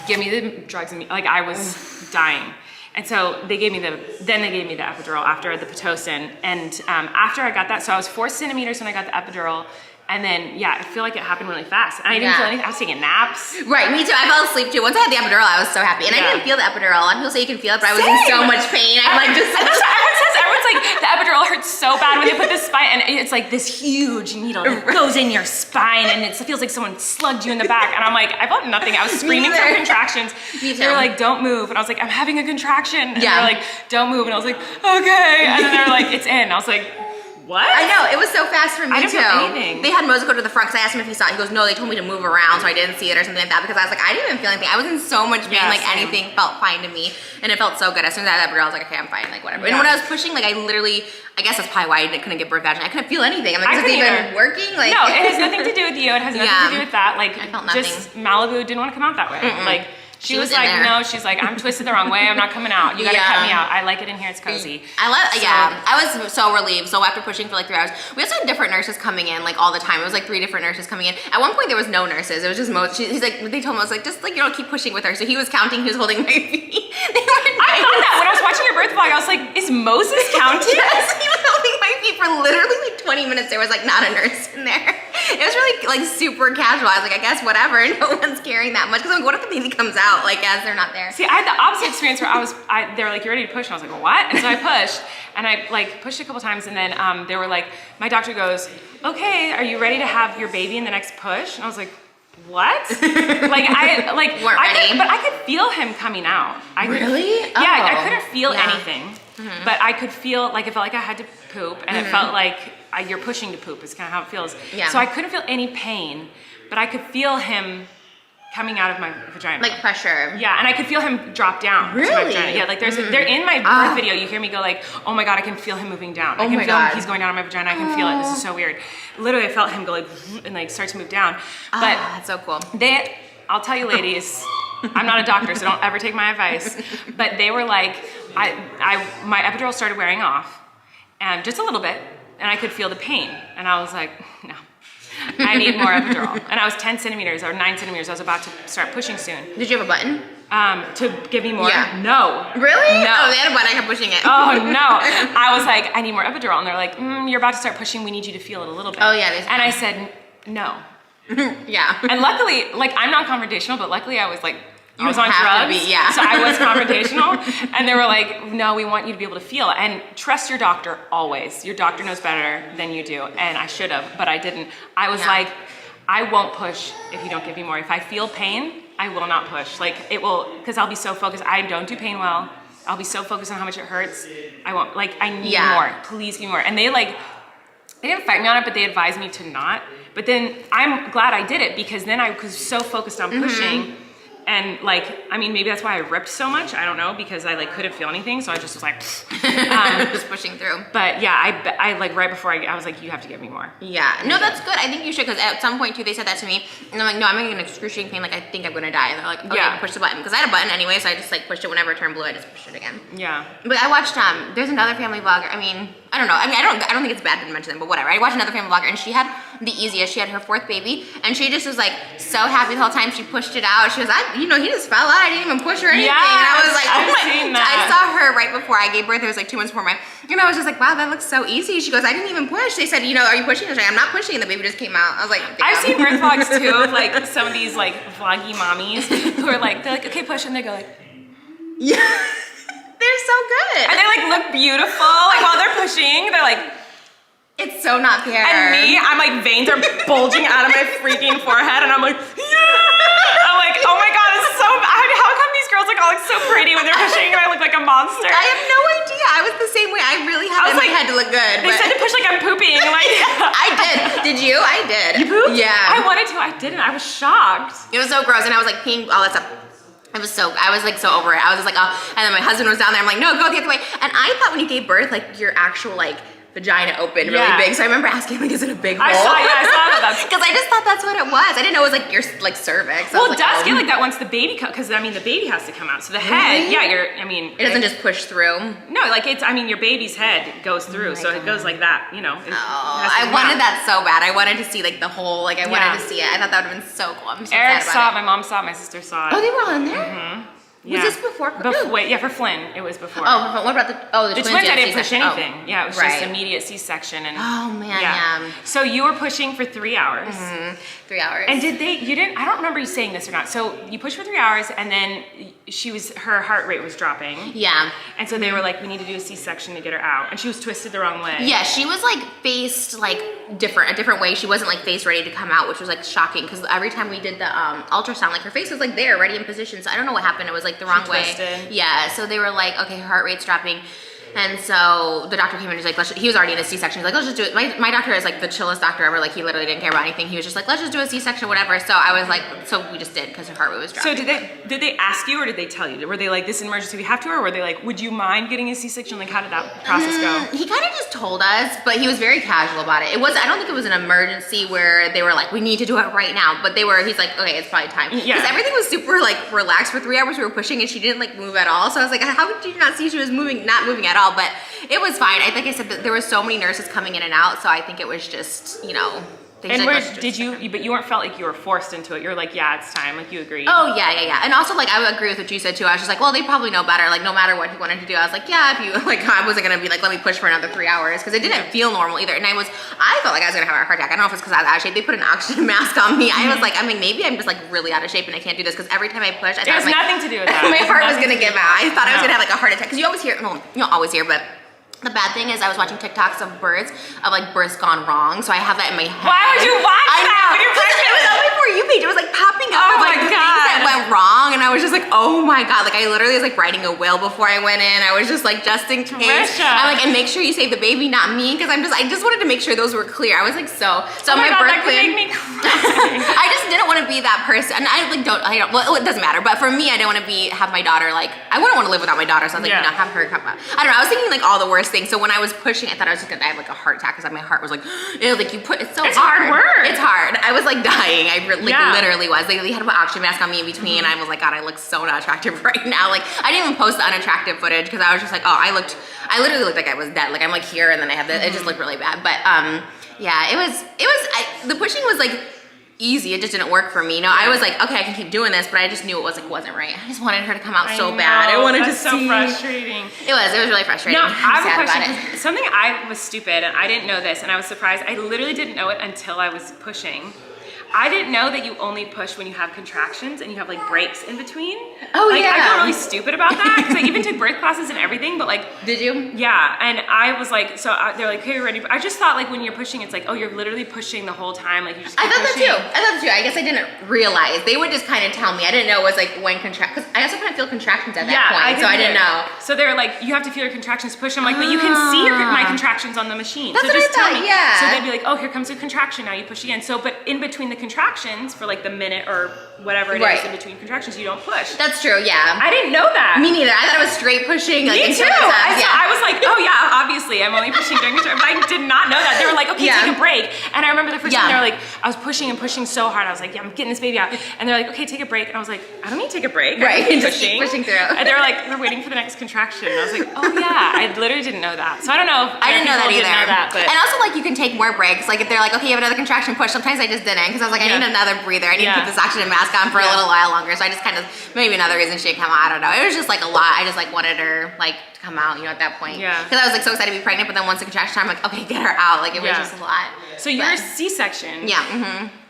give me the drugs and like I was dying. And so they gave me the epidural after the Pitocin. And after I got that, so I was 4 centimeters when I got the epidural. And then, I feel like it happened really fast. And I didn't feel anything. I was taking naps. Right, me too. I fell asleep too. Once I had the epidural, I was so happy. And I didn't feel the epidural. A lot of people say you can feel it, but I was in so much pain. I'm like, just... Everyone's like, the epidural hurts so bad when they put the spine, and it's like this huge needle that goes in your spine, and it feels like someone slugged you in the back. And I'm like, I felt nothing. I was screaming from contractions. They were like, don't move. And I was like, I'm having a contraction. And they were like, don't move. And I was like, okay. And then they were like, it's in. I was like, what? I know, it was so fast for me I didn't too. feel anything. They had Moses go to the front because I asked him if he saw it. He goes, no, they told me to move around so I didn't see it or something like that because I was like, I didn't even feel anything. I was in so much pain, like anything felt fine to me. And it felt so good. As soon as I had that epidural, I was like, okay, I'm fine, like whatever. And when I was pushing, like I guess that's probably why I couldn't give birth vaginally. I couldn't feel anything. I'm like, is it even working? Like, no, it has nothing to do with you. It has nothing to do with that. Like, I felt nothing. Just Malibu didn't want to come out that way. Like, she was like, no, she's like, I'm twisted the wrong way. I'm not coming out. You gotta cut me out. I like it in here. It's cozy. I was so relieved. So after pushing for like 3 hours, we also had different nurses coming in like all the time. It was like 3 different nurses coming in. At one point there was no nurses. It was just Moses. He's like, they told him, I was like, just like, keep pushing with her. So he was counting, he was holding my feet. I thought that when I was watching your birth vlog, I was like, is Moses counting? Yes, he was holding my feet for literally like 20 minutes. There was like not a nurse in there. It was really like super casual. I was like, I guess whatever. No one's caring that much. Because I'm like, what if the baby comes out like as they're not there? See, I had the opposite experience where they were like, you ready to push? And I was like, well, what? And so I pushed, and I like pushed a couple times, and then they were like, my doctor goes, okay, are you ready to have your baby in the next push? And I was like, what? But I could feel him coming out. Really? I couldn't feel anything, but I could feel like it felt like I had to poop, and it felt like you're pushing to poop is kind of how it feels. So I couldn't feel any pain, but I could feel him coming out of my vagina. Like pressure. Yeah, and I could feel him drop down. Really? To my vagina. Yeah, like they're in my birth video, you hear me go like, oh my God, I can feel him moving down. I can feel him, he's going down on my vagina, I can feel it. This is so weird. Literally, I felt him go like, and like start to move down. But that's so cool. I'll tell you ladies, I'm not a doctor, so don't ever take my advice. But they were like, my epidural started wearing off, and just a little bit, and I could feel the pain. And I was like, no. I need more epidural. And I was 10 centimeters or 9 centimeters. I was about to start pushing soon. Did you have a button? To give me more? Yeah. No. Really? No. Oh, they had a button. I kept pushing it. Oh, no. I was like, I need more epidural. And they're like, you're about to start pushing. We need you to feel it a little bit. Oh, yeah. And I said, no. Yeah. And luckily, like, I'm not confrontational, but luckily I was like, I was on have to drugs, be, yeah. so I was confrontational. And they were like, no, we want you to be able to feel. And trust your doctor always. Your doctor knows better than you do. And I should have, but I didn't. I was like, I won't push if you don't give me more. If I feel pain, I will not push. Like, it will, because I'll be so focused. I don't do pain well. I'll be so focused on how much it hurts. I won't, like, I need more. Please give me more. And they didn't fight me on it, but they advised me to not. But then I'm glad I did it, because then I was so focused on pushing. And like, I mean, maybe that's why I ripped so much. I don't know, because I like couldn't feel anything. So I just was like, just pushing through. But yeah, I like right before I was like, you have to give me more. Yeah, no, that's good. I think you should, because at some point too, they said that to me. And I'm like, no, I'm in excruciating pain. Like, I think I'm going to die. And they're like, okay, push the button. Because I had a button anyway, so I just like pushed it. Whenever it turned blue, I just pushed it again. Yeah. But I watched, there's another family vlogger. I mean, I don't know. I mean, I don't think it's bad to mention them, but whatever. I watched another family vlogger, and she had the easiest. She had her 4th baby, and she just was like so happy the whole time. She pushed it out. She was, he just fell out. I didn't even push or anything. And I was like, oh my. I saw her right before I gave birth. It was like 2 months before mine. And I was just like, wow, that looks so easy. She goes, I didn't even push. They said, are you pushing? I was like, I'm not pushing. And the baby just came out. I was like, damn. I've seen birth vlogs too of like some of these like vloggy mommies who are like, they're like, okay, push, and they go like, yeah. They're so good. And they like look beautiful. Like while they're pushing, they're like, it's so not fair. And me, I'm like, veins are bulging out of my freaking forehead, and I'm like, yeah. I'm like, oh my god, it's so bad. How come these girls like all look so pretty when they're pushing, and I look like a monster? I have no idea. I was the same way. I really had my head to look good. They said to push like I'm pooping. Like, I did. Did you? I did. You pooped? Yeah. I wanted to. I didn't. I was shocked. It was so gross, and I was like peeing all that stuff. I was like so over it. I was just like, oh, and then my husband was down there. I'm like, no, go the other way. And I thought when you gave birth, like your actual like vagina opened really big. So I remember asking, like, is it a big hole? I saw that. Because I just thought that's what it was. I didn't know it was like your like cervix. Well, it does get like that once the baby comes, because I mean the baby has to come out. So the head, it doesn't just push through. No, like your baby's head goes through, so it goes like that, I wanted that so bad. I wanted to see like the whole, like I wanted to see it. I thought that would have been so cool. I'm so Eric sad saw about it, my mom saw it, my sister saw it. Oh, they were all in there? Mm-hmm. Was this before? Wait, for Flynn, it was before. Oh, what about the twins? I didn't push anything. Oh. Yeah, it was just immediate C-section. And oh man, yeah. So you were pushing for 3 hours. 3 hours. And I don't remember you saying this or not. So you pushed for 3 hours, and then her heart rate was dropping. Yeah. And so they were like, we need to do a C-section to get her out. And she was twisted the wrong way. Yeah, she was like faced like a different way. She wasn't like face ready to come out, which was like shocking, because every time we did the ultrasound, like her face was like there, ready in position. So I don't know what happened. It was like the wrong way. Twisted. Yeah, so they were like, okay, her heart rate's dropping. And so the doctor came in and was like, he was already in a C-section. He's like, let's just do it. My doctor is like the chillest doctor ever. Like he literally didn't care about anything. He was just like, let's just do a C-section, whatever. So I was like, so we just did, because her heart rate was dropping. So did they ask you, or did they tell you? Were they like, this is an emergency, we have to, or were they like, would you mind getting a C-section? Like, how did that process go? He kind of just told us, but he was very casual about it. I don't think it was an emergency where they were like, we need to do it right now. But he's like, okay, it's probably time. Because everything was super like relaxed for 3 hours. We were pushing, and she didn't like move at all. So I was like, how did you not see she was not moving at all? But it was fine. Like I said, there were so many nurses coming in and out, so I think it was just, And but you weren't felt like you were forced into it. You're like, yeah, it's time. Like you agreed. Oh yeah. And also like I would agree with what you said too. I was just like, well, they probably know better. Like no matter what he wanted to do, I was like, yeah, if you like, I wasn't gonna be like, let me push for another 3 hours, because it didn't feel normal either. And I felt like I was gonna have a heart attack. I don't know if it's because I was out of shape. They put an oxygen mask on me. I was like, maybe I'm just like really out of shape and I can't do this, because every time I push, I thought it has nothing to do with that. My heart was gonna give out. I thought I was gonna have like a heart attack, because you always hear, well, you don't always hear, but the bad thing is I was watching TikToks of like births gone wrong, so I have that in my head. Why would you watch that when you're pregnant? It was on my For You page. It was like popping up with like the things that went wrong, and I was just like, oh my god! Like I literally was like writing a will before I went in. I was just like, just in case. TRISHA. I'm like, and make sure you save the baby, not me, because I just wanted to make sure those were clear. I was like, so oh my god, birth that could plan. make me cry. I just didn't want to be that person. And well, it doesn't matter. But for me, I didn't want to have my daughter like, I wouldn't want to live without my daughter. So I was like, have her come out. I don't know. I was thinking like all the worst things. So when I was pushing, I thought I was just gonna die of like a heart attack, because my heart was like, it's so hard. Hard work. It's hard. I was like dying. I literally was. They had to put oxygen mask on me in between. And I was like, God, I look so not attractive right now. Like I didn't even post the unattractive footage, because I was just like, oh, I literally looked like I was dead. Like I'm like here, and then I have it just looked really bad. But yeah, the pushing was like easy. It just didn't work for me. I was like, okay, I can keep doing this, but I just knew it wasn't right. I just wanted her to come out so bad. I wanted to see. So frustrating. It was really frustrating. Now, I have a question. Something I was stupid, and I didn't know this, and I was surprised. I literally didn't know it until I was pushing. I didn't know that you only push when you have contractions and you have like breaks in between. Oh like, yeah. I feel really stupid about that because I even took birth classes and everything, but like. Did you? Yeah, and I was like, they're like, okay, you're ready. I just thought like when you're pushing, it's like, oh, you're literally pushing the whole time. Like you just keep pushing. I thought that too. I guess I didn't realize. They would just kind of tell me. I didn't know it was like when because I also couldn't feel contractions at that point, so I didn't know. So they're like, you have to feel your contractions push. I'm like, but you can see my contractions on the machine. That's so what just I thought, tell me. yeah. So they'd be like, oh, here comes a contraction. Now you push again. So, but in between the contractions, for like the minute or whatever it is in between contractions, you don't push. That's true, yeah. I didn't know that. Me neither. I thought it was straight pushing. Like, Me too. I was like, oh yeah, obviously I'm only pushing during contraction, but I did not know that. They were like, okay, take a break. And I remember the first time they were like, I was pushing and pushing so hard. I was like, yeah, I'm getting this baby out. And they're like, okay, take a break. And I was like, I don't need to take a break. Right, I'm just keep pushing through. And they were like, we're waiting for the next contraction. And I was like, oh yeah, I literally didn't know that. So I don't know if I didn't know that either. Know that, but. And also like you can take more breaks. Like if they're like, okay, you have another contraction, push. Sometimes I just didn't because I was like, I need another breather. I need to keep this oxygen mask on for a little while longer. So I just kind of, maybe another reason she didn't come out, I don't know. It was just like a lot. I just like wanted her like to come out, you know, at that point. Yeah. Because I was like so excited to be pregnant, but then once the contraction time, I'm like, okay, get her out. Like it was just a lot. So your C-section.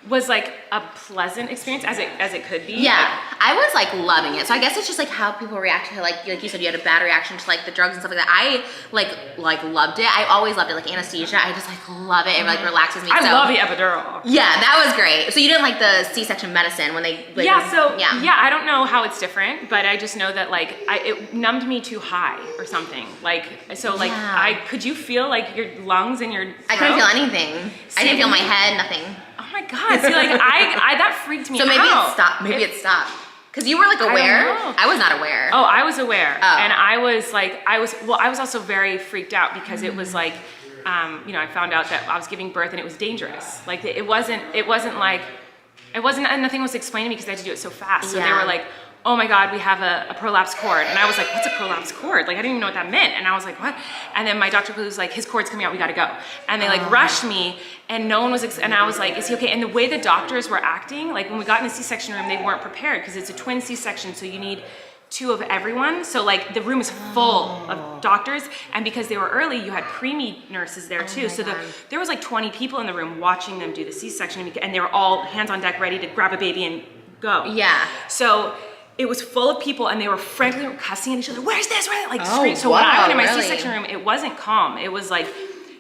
Was like a pleasant experience as it could be. Yeah, like, I was like loving it. So I guess it's just like how people react to like you said, you had a bad reaction to like the drugs and stuff like that. I like loved it. I always loved it. Like anesthesia, I just like love it. It like relaxes me. I love the epidural. Yeah, that was great. So you didn't like the C-section medicine when they like, yeah, I don't know how it's different, but I just know that like it numbed me too high or something. Like so like could you feel like your lungs and your throat? I couldn't feel anything. I didn't feel my head, nothing. Oh my God, see like I that freaked me out. So maybe it stopped. Maybe it stopped. Cause you were like aware. I was not aware. Oh, I was aware. And I was also very freaked out because it was like, you know, I found out that I was giving birth and it was dangerous. Like it wasn't and nothing was explained to me because I had to do it so fast. So they were like, oh my God, we have a prolapse cord. And I was like, what's a prolapse cord? Like, I didn't even know what that meant. And I was like, what? And then my doctor was like, his cord's coming out, we gotta go. And they like rushed me and no one was, and I was like, is he okay? And the way the doctors were acting, like when we got in the C-section room, they weren't prepared because it's a twin C-section, so you need 2 of everyone. So like the room is full of doctors, and because they were early, you had preemie nurses there too. So there was like 20 people in the room watching them do the C-section, and they were all hands on deck ready to grab a baby and go. Yeah. So it was full of people and they were frankly cussing at each other. Where's this? Where's that? Like screaming. So when I went in my C-section room, it wasn't calm. It was like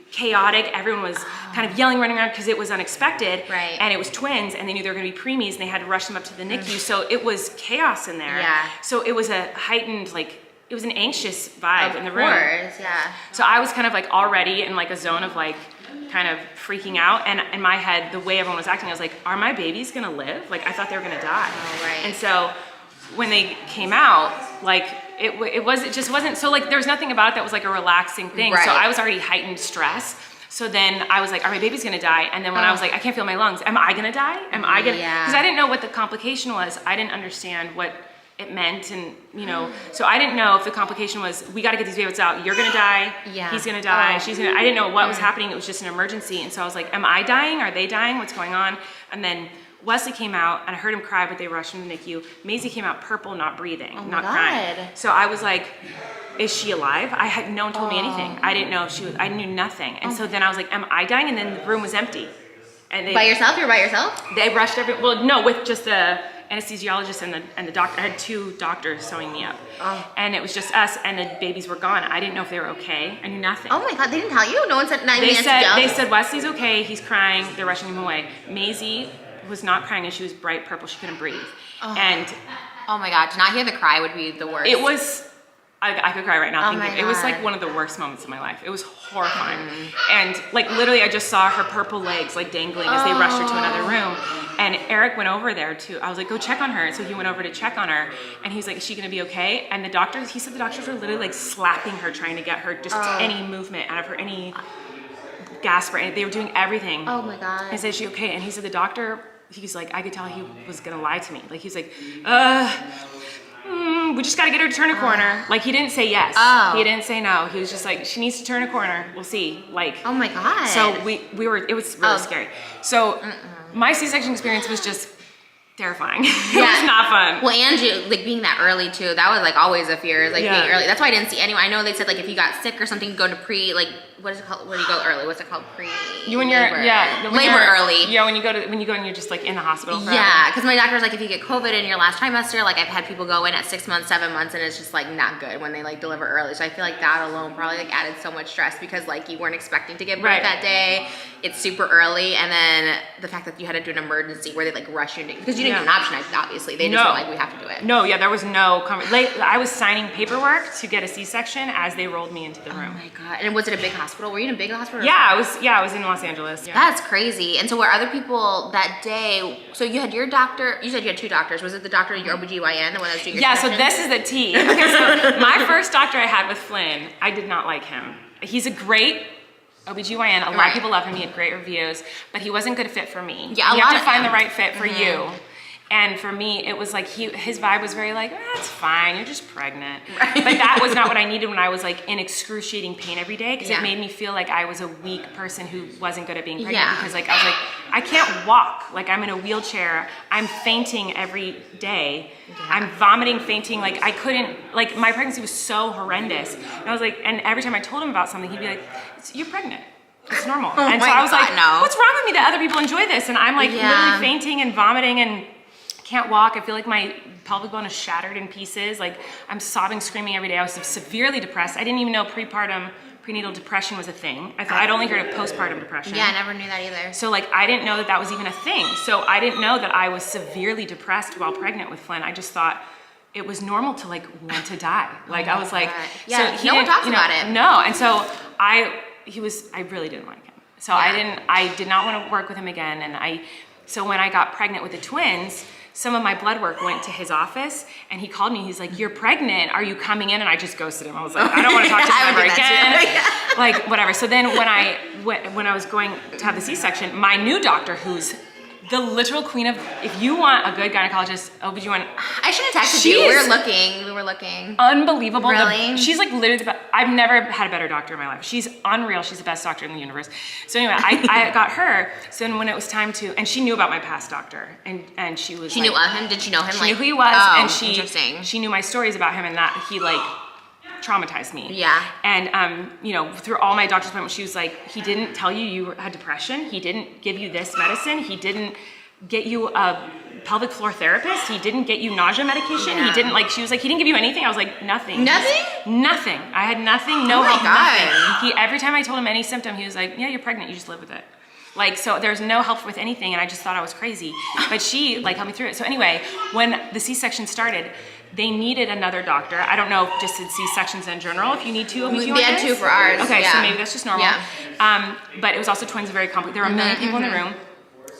chaotic. Everyone was kind of yelling, running around because it was unexpected. Right. And it was twins and they knew they were gonna be preemies and they had to rush them up to the NICU. So it was chaos in there. Yeah. So it was a heightened, like, it was an anxious vibe in the room. Of course, yeah. So I was kind of like already in like a zone of like, kind of freaking out, and in my head, the way everyone was acting, I was like, are my babies gonna live? Like I thought they were gonna die. Oh, right. And so when they came out, like it just wasn't, so like there was nothing about it that was like a relaxing thing. Right. So I was already heightened stress. So then I was like, are my babies gonna die? And then when I was like, I can't feel my lungs, am I gonna die? Am I gonna, because I didn't know what the complication was. I didn't understand what it meant, and you know, so I didn't know if the complication was, we gotta get these babies out, you're gonna die, he's gonna die, she's gonna, I didn't know what was happening. It was just an emergency. And so I was like, am I dying? Are they dying? What's going on? And then Wesley came out and I heard him cry, but they rushed him to the NICU. Maisie came out purple, not breathing, not crying. So I was like, is she alive? No one told me anything. I didn't know if she was, I knew nothing. And so then I was like, am I dying? And then the room was empty. And they, by yourself? You were by yourself? They rushed well, no, with just the anesthesiologist and the doctor. I had 2 doctors sewing me up. And it was just us, and the babies were gone. I didn't know if they were okay. I knew nothing. Oh my God, they didn't tell you? No one said, they said Wesley's okay, he's crying, they're rushing him away. Maisie was not crying and she was bright purple, she couldn't breathe. And oh my God, to not hear the cry would be the worst. It was, I could cry right now thinking, it was like one of the worst moments of my life. It was horrifying. And like literally I just saw her purple legs like dangling as they rushed her to another room. And Eric went over there too. I was like, go check on her. And so he went over to check on her and he was like, is she gonna be okay? And the doctors, he said the doctors were literally like slapping her, trying to get her just any movement out of her, any gasp or anything. They were doing everything. Oh my God. I said, is she okay? And he said the doctor, he's like, I could tell he was gonna lie to me. Like he's like, we just gotta get her to turn a corner. Like he didn't say yes. He didn't say no. He was just like, she needs to turn a corner. We'll see. Like, oh my God. So we were, it was really scary. So my C-section experience was just terrifying. It was not fun. Well, and you, like being that early too, that was like always a fear, is like being early. That's why I didn't see anyone. I know they said like if you got sick or something, go to what is it called? When you go early, what's it called? Labor early. Yeah, when you go and you're just like in the hospital forever. Yeah, because my doctor's like, if you get COVID in your last trimester, like I've had people go in at 6 months, 7 months, and it's just like not good when they like deliver early. So I feel like that alone probably like added so much stress because like you weren't expecting to give birth that day. It's super early, and then the fact that you had to do an emergency where they like rush you because you didn't get an option. Obviously, they just were like, we have to do it. No, yeah, there was no. I was signing paperwork to get a C-section as they rolled me into the room. Oh my god! And was it a big hospital? Were you in a big hospital? Yeah, I was in Los Angeles. Yeah. That's crazy. And so were other people that day? So you had your doctor. You said you had 2 doctors. Was it the doctor, your OBGYN, the one that was doing your so this is the tea. Okay, so my first doctor I had with Flynn, I did not like him. He's a great OBGYN. A lot of people love him. He had great reviews, but he wasn't a good fit for me. Yeah, you have to find the right fit for you. And for me, it was like his vibe was very like, it's fine, you're just pregnant. Right. But that was not what I needed when I was like in excruciating pain every day, because it made me feel like I was a weak person who wasn't good at being pregnant. Because like I was like, I can't walk. Like I'm in a wheelchair. I'm fainting every day. I'm vomiting, fainting. Like I couldn't. Like my pregnancy was so horrendous. And I was like, and every time I told him about something, he'd be like, "You're pregnant. It's normal." And so I was like, what's wrong with me that other people enjoy this? And I'm like literally fainting and vomiting and can't walk. I feel like my pelvic bone is shattered in pieces. Like I'm sobbing, screaming every day. I was severely depressed. I didn't even know prenatal depression was a thing. I'd only heard of postpartum depression. Yeah, I never knew that either. So like I didn't know that was even a thing. So I didn't know that I was severely depressed while pregnant with Flynn. I just thought it was normal to like want to die. Like I was like, so no one talks about it. No, and so I really didn't like him. So I did not want to work with him again. And so when I got pregnant with the twins, some of my blood work went to his office, and he called me. He's like, "You're pregnant. Are you coming in?" And I just ghosted him. I was like, "I don't want to talk to him ever again." Like whatever. So then when I was going to have the C-section, my new doctor, who's the literal queen of, if you want a good gynecologist, OBGYN. I should have texted you. We were looking. Unbelievable. Really? She's like literally I've never had a better doctor in my life. She's unreal. She's the best doctor in the universe. So anyway, I got her. So then when it was time to, and she knew about my past doctor, and she was She knew of him? Did she know him? She knew who he was, and interesting. She knew my stories about him and that he like traumatized me. Yeah. And through all my doctor's appointments, she was like, he didn't tell you had depression. He didn't give you this medicine. He didn't get you a pelvic floor therapist. He didn't get you nausea medication. Yeah. He didn't she was like, he didn't give you anything. I was like, nothing. Nothing? Nothing. I had nothing, no help, nothing. Every time I told him any symptom, he was like, yeah, you're pregnant. You just live with it. Like, so there's no help with anything, and I just thought I was crazy. But she like helped me through it. So anyway, when the C-section started, they needed another doctor. I don't know if just in C-sections in general, if you need 2 OBGYNs. We had 2 for ours. Okay, so maybe that's just normal. Yeah. But it was also twins, very complex. There were a million people in the room.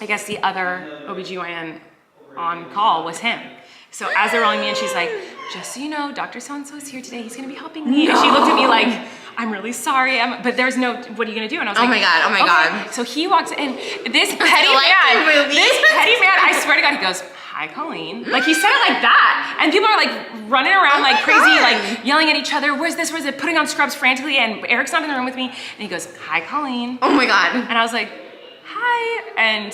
I guess the other OBGYN on call was him. So as they're rolling me in, she's like, just so you know, Dr. So-and-so is here today. He's gonna be helping me. And she looked at me like, I'm really sorry, but there's no, what are you gonna do? And I was like, oh my God. So he walks in, this petty man, I swear to God, he goes, hi, Colleen. Like he said it like that. And people are like running around like crazy, like yelling at each other. Where's this, putting on scrubs frantically. And Eric's not in the room with me. And he goes, hi, Colleen. Oh my God. And I was like, hi. And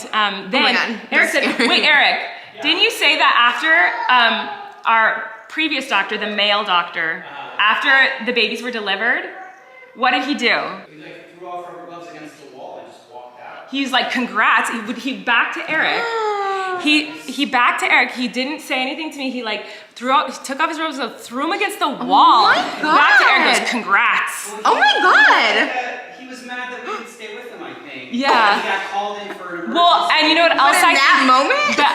then Eric said, wait, Eric, didn't you say that after our previous doctor, the male doctor, after the babies were delivered, what did he do? He like threw off rubber gloves against the wall and just walked out. He's like, congrats. He backed to Eric. He backed to Eric. He didn't say anything to me. He like took off his rubber gloves, threw him against the wall. Oh my God. Back to Eric, goes, congrats. Well, oh my God. He was mad that we didn't stay with him, I think. Yeah. He got called in for an emergency. Well, and you know what else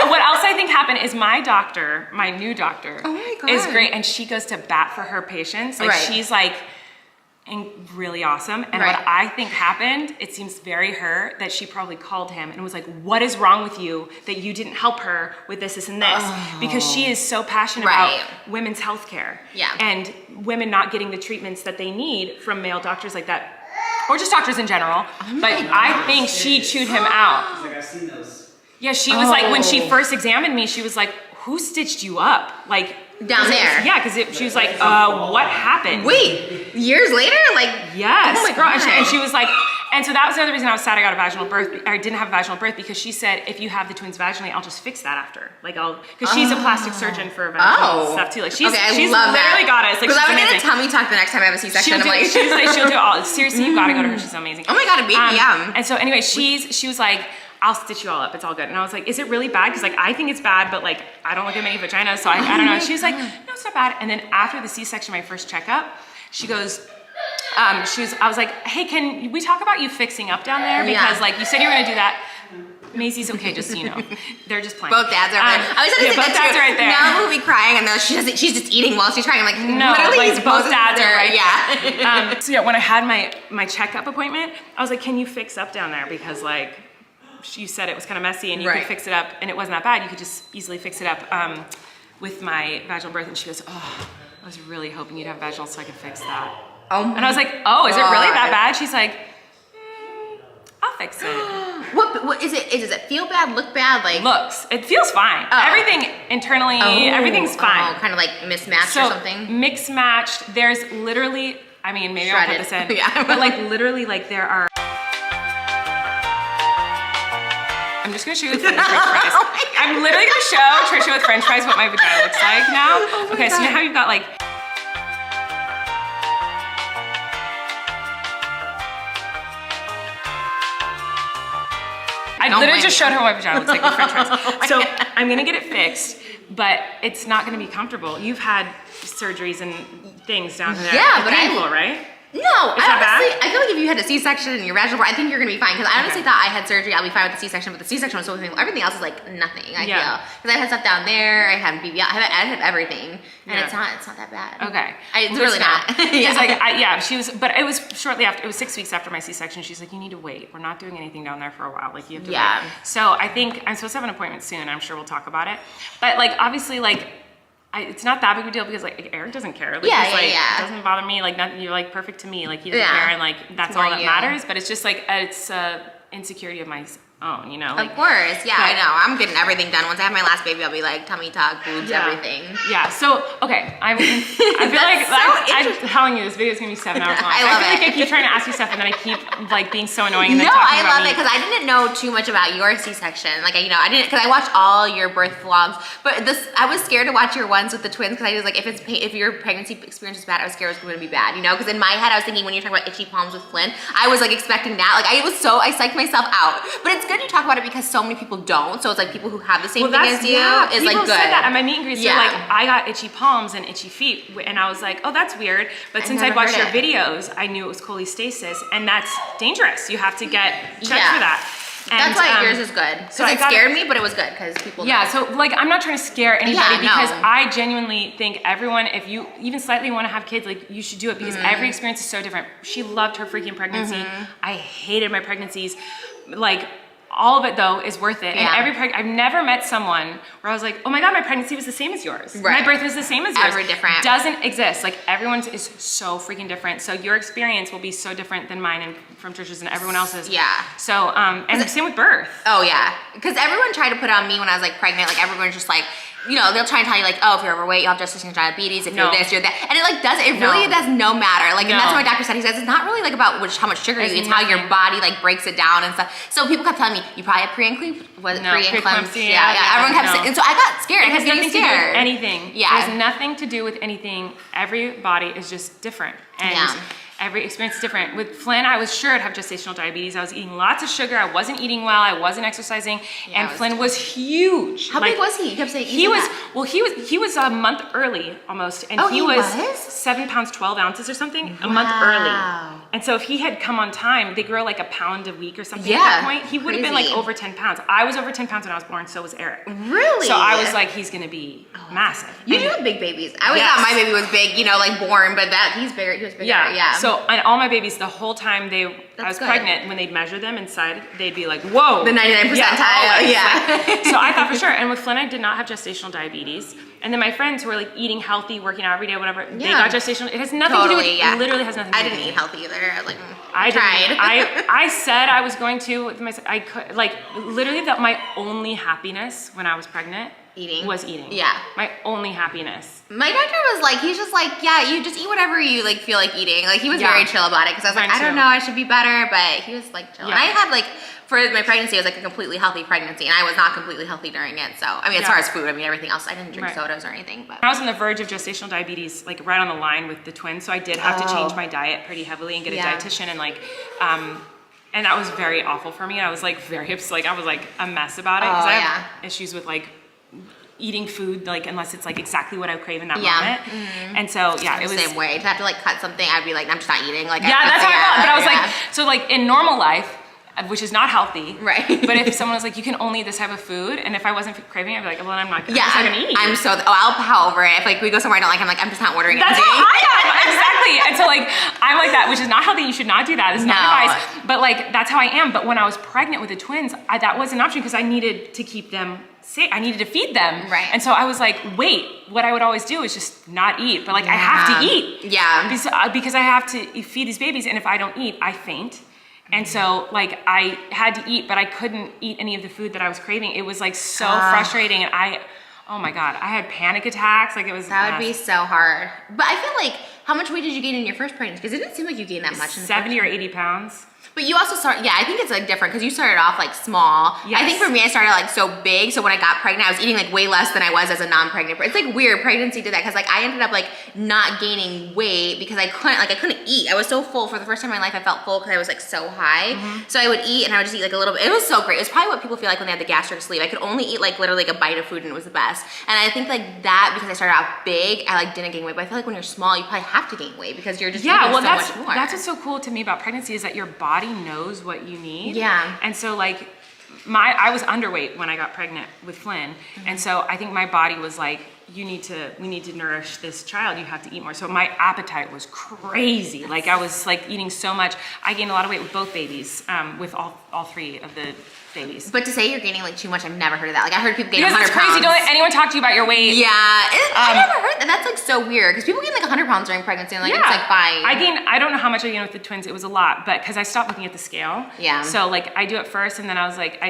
what else I think happened is my doctor, my new doctor, oh my God, is great, and she goes to bat for her patients. Like she's like really awesome. And what I think happened, it seems very her, that she probably called him and was like, what is wrong with you that you didn't help her with this, and this? Because she is so passionate about women's health care. Yeah. And women not getting the treatments that they need from male doctors like that, or just doctors in general. But I think she chewed him out. He's like, I've seen those. Yeah, she was like, when she first examined me, she was like, who stitched you up? Like, down there. Yeah, because she was like, what happened? Wait, years later? Like, yes. oh my God. And she was like, And so that was the other reason I was sad I got a vaginal birth. I didn't have a vaginal birth because she said, if you have the twins vaginally, I'll just fix that after. Like because she's a plastic surgeon for vaginal stuff too. Like she's literally got us. Like because I would amazing. get a tummy tuck the next time I have a C-section. She'll do all. Seriously, you gotta go to her. She's amazing. Oh my God, a baby, yeah. And so anyway, she was like, I'll stitch you all up. It's all good. And I was like, is it really bad? Because like I think it's bad, but like I don't look at many vaginas, so I don't know. And she was like, no, it's not bad. And then after the C-section, my first checkup, she goes. I was like, hey, can we talk about you fixing up down there? Because like you said you were gonna do that. Maisie's okay, just so you know. They're just playing. Both dads are right. I was gonna say both dads are right there. Now we'll be crying and she's just eating while she's crying. I'm like, no, literally like both dads are right there. So yeah, when I had my checkup appointment, I was like, can you fix up down there? Because like you said it was kind of messy and you could fix it up and it wasn't that bad. You could just easily fix it up with my vaginal birth. And she goes, oh, I was really hoping you'd have vaginal so I could fix that. And I was like, oh, is it really that bad? She's like, I'll fix it. What is it? Does it feel bad, look bad? Like looks, it feels fine. Everything internally, everything's fine. Kind of like mismatched or something? Mixed matched. There's literally, I mean, maybe I'll put this in. But like literally like there are, I'm just gonna show you with French fries. I'm literally gonna show Trisha with French fries what my vagina looks like now. Okay, so you know how you've got like, I literally just showed her what my vagina looks like with French fries. So I'm gonna get it fixed, but it's not gonna be comfortable. You've had surgeries and things down there. Yeah, but painful, right? No, I feel like if you had a C-section in your vaginal birth, I think you're gonna be fine. Because I honestly thought I had surgery, I'll be fine with the C-section, but the C-section was so painful. Everything else is like nothing, I feel. Because I had stuff down there, I had BBL, I had everything. And it's not that bad. Okay. It's really not. She was, but it was shortly after, it was 6 weeks after my C-section. She's like, you need to wait. We're not doing anything down there for a while. Like you have to wait. So I think I'm supposed to have an appointment soon. I'm sure we'll talk about it. But like, obviously like, it's not that big of a deal because like Eric doesn't care. Like, it doesn't bother me. Like nothing, you're like perfect to me. Like he doesn't care, and like that's all that matters. But it's just like it's insecurity of my own, you know. Like, of course, I know. I'm getting everything done. Once I have my last baby, I'll be like tummy tuck, boobs, everything. Yeah. So okay, I feel like I'm telling you this video is gonna be 7 hours long. I love it. Like I keep trying to ask you stuff and then I keep like being so annoying. And then I love it because I didn't know too much about your C-section. Like I didn't because I watched all your birth vlogs, but I was scared to watch your ones with the twins because I was like, if your pregnancy experience was bad, I was scared it was going to be bad, you know? Because in my head, I was thinking when you talk about itchy palms with Flynn, I was like expecting that. Like I psyched myself out. But it's good you talk about it because so many people don't. So it's like people who have the same thing as you is like good. People said that at my meet and greet. So like I got itchy palms and itchy feet, and I was like, oh, that's weird. But since I'd watched your videos, I knew it was cholestasis, and that's dangerous. You have to get checked for that. And, that's why yours is good. So it scared me, but it was good because people know. So like I'm not trying to scare anybody because I genuinely think everyone, if you even slightly want to have kids, like you should do it because every experience is so different. She loved her freaking pregnancy. I hated my pregnancies. Like all of it though is worth it. And I've never met someone where I was like, oh my God, my pregnancy was the same as yours. My birth was the same as yours. Every different. Doesn't exist. Like everyone's is so freaking different. So your experience will be so different than mine and from Trisha's and everyone else's. Yeah. So, and same with birth. Oh yeah. Because everyone tried to put on me when I was like pregnant. Like everyone's just like, you know, they'll try and tell you like, oh, if you're overweight, you'll have gestational diabetes. If you're this, you're that. And it like really does no matter. Like, and that's what my doctor said. He says it's not really like about how much sugar you eat. It's how your body like breaks it down and stuff. So people kept telling me, you probably have pre-eclampsia. Everyone kept saying, and so I got scared. It has nothing to do with anything. Yeah. It has nothing to do with anything. Every body is just different. And every experience is different. With Flynn, I was sure I'd have gestational diabetes. I was eating lots of sugar. I wasn't eating well. I wasn't exercising. And Flynn was huge. How big was he? You kept saying he was a month early almost. And he was 7 pounds, 12 ounces or something a month early. And so if he had come on time, they grow like a pound a week or something at that point. He would have been like over 10 pounds. I was over 10 pounds when I was born, so was Eric. Really? So I was like, he's gonna be massive. You do have big babies. I always thought my baby was big, you know, like born, but he's bigger. He was bigger. Yeah. So and all my babies, the whole time I was pregnant, when they'd measure them inside, they'd be like, whoa. The 99 percentile. Like, so I thought for sure. And with Flynn, I did not have gestational diabetes. And then my friends who were like eating healthy, working out every day, whatever, they got gestational. It has nothing to do with it. Literally has nothing to do with it. I didn't eat healthy either. I was like, I tried. I said I was going to with myself. I could like literally that my only happiness when I was pregnant Eating. Was eating. Yeah. My only happiness. My doctor was like, he's just like, yeah, you just eat whatever you like feel like eating. Like he was very chill about it because I was like, Mine I don't too. know, I should be better, but he was like chill. Yeah. And I had like, for my pregnancy, it was like a completely healthy pregnancy, and I was not completely healthy during it. So, I mean, as far as food, I mean, everything else, I didn't drink sodas or anything. But I was on the verge of gestational diabetes, like right on the line with the twins, so I did have to change my diet pretty heavily and get a dietitian, and like, and that was very awful for me. I was like very upset, like I was like a mess about it because I have issues with like eating food like unless it's like exactly what I crave in that moment. And so it was the same way. To have to like cut something, I'd be like, I'm just not eating. Like that's how I felt. But I was like, so like in normal life, which is not healthy. Right. But if someone was like, you can only eat this type of food, and if I wasn't craving it, I'd be like, well, then I'm not gonna eat. I'm so, I'll power over it. If like we go somewhere I don't like, I'm like, I'm just not ordering it. That's how I am, exactly. And so like, I'm like that, which is not healthy. You should not do that. It's not advice. But like, that's how I am. But when I was pregnant with the twins, that was an option because I needed to keep them safe. I needed to feed them. Right. And so I was like, wait, what I would always do is just not eat. But like, I have to eat. Yeah. Because I have to feed these babies. And if I don't eat, I faint. And so like I had to eat, but I couldn't eat any of the food that I was craving. It was like so frustrating. And oh my God, I had panic attacks. Like it was That would be so hard. But I feel like, how much weight did you gain in your first pregnancy? Because it didn't seem like you gained that much. In the 70 or 80 pounds. But you also start, I think it's like different because you started off like small. Yes. I think for me, I started like so big. So when I got pregnant, I was eating like way less than I was as a non-pregnant. It's like weird. Pregnancy did that because like I ended up like not gaining weight because I couldn't eat. I was so full for the first time in my life. I felt full because I was like so high. So I would eat and I would just eat like a little bit. It was so great. It was probably what people feel like when they have the gastric sleeve. I could only eat like literally like a bite of food and it was the best. And I think like that because I started out big, I like didn't gain weight. But I feel like when you're small, you probably have to gain weight because you're just eating so much more. That's what's so cool to me about pregnancy is that your body knows what you need. Yeah. And so like I was underweight when I got pregnant with Flynn. And so I think my body was like, we need to nourish this child. You have to eat more. So my appetite was crazy. Like I was like eating so much. I gained a lot of weight with both babies, with all three of the babies. But to say you're gaining like too much, I've never heard of that. Like I heard people gain Because 100 it's crazy. pounds. Don't let anyone talk to you about your weight. Yeah, I never heard that. That's like so weird because people gain like 100 pounds during pregnancy and like it's like fine. I don't know how much I gained with the twins. It was a lot, but because I stopped looking at the scale. Yeah. So like I do it first and then I was like,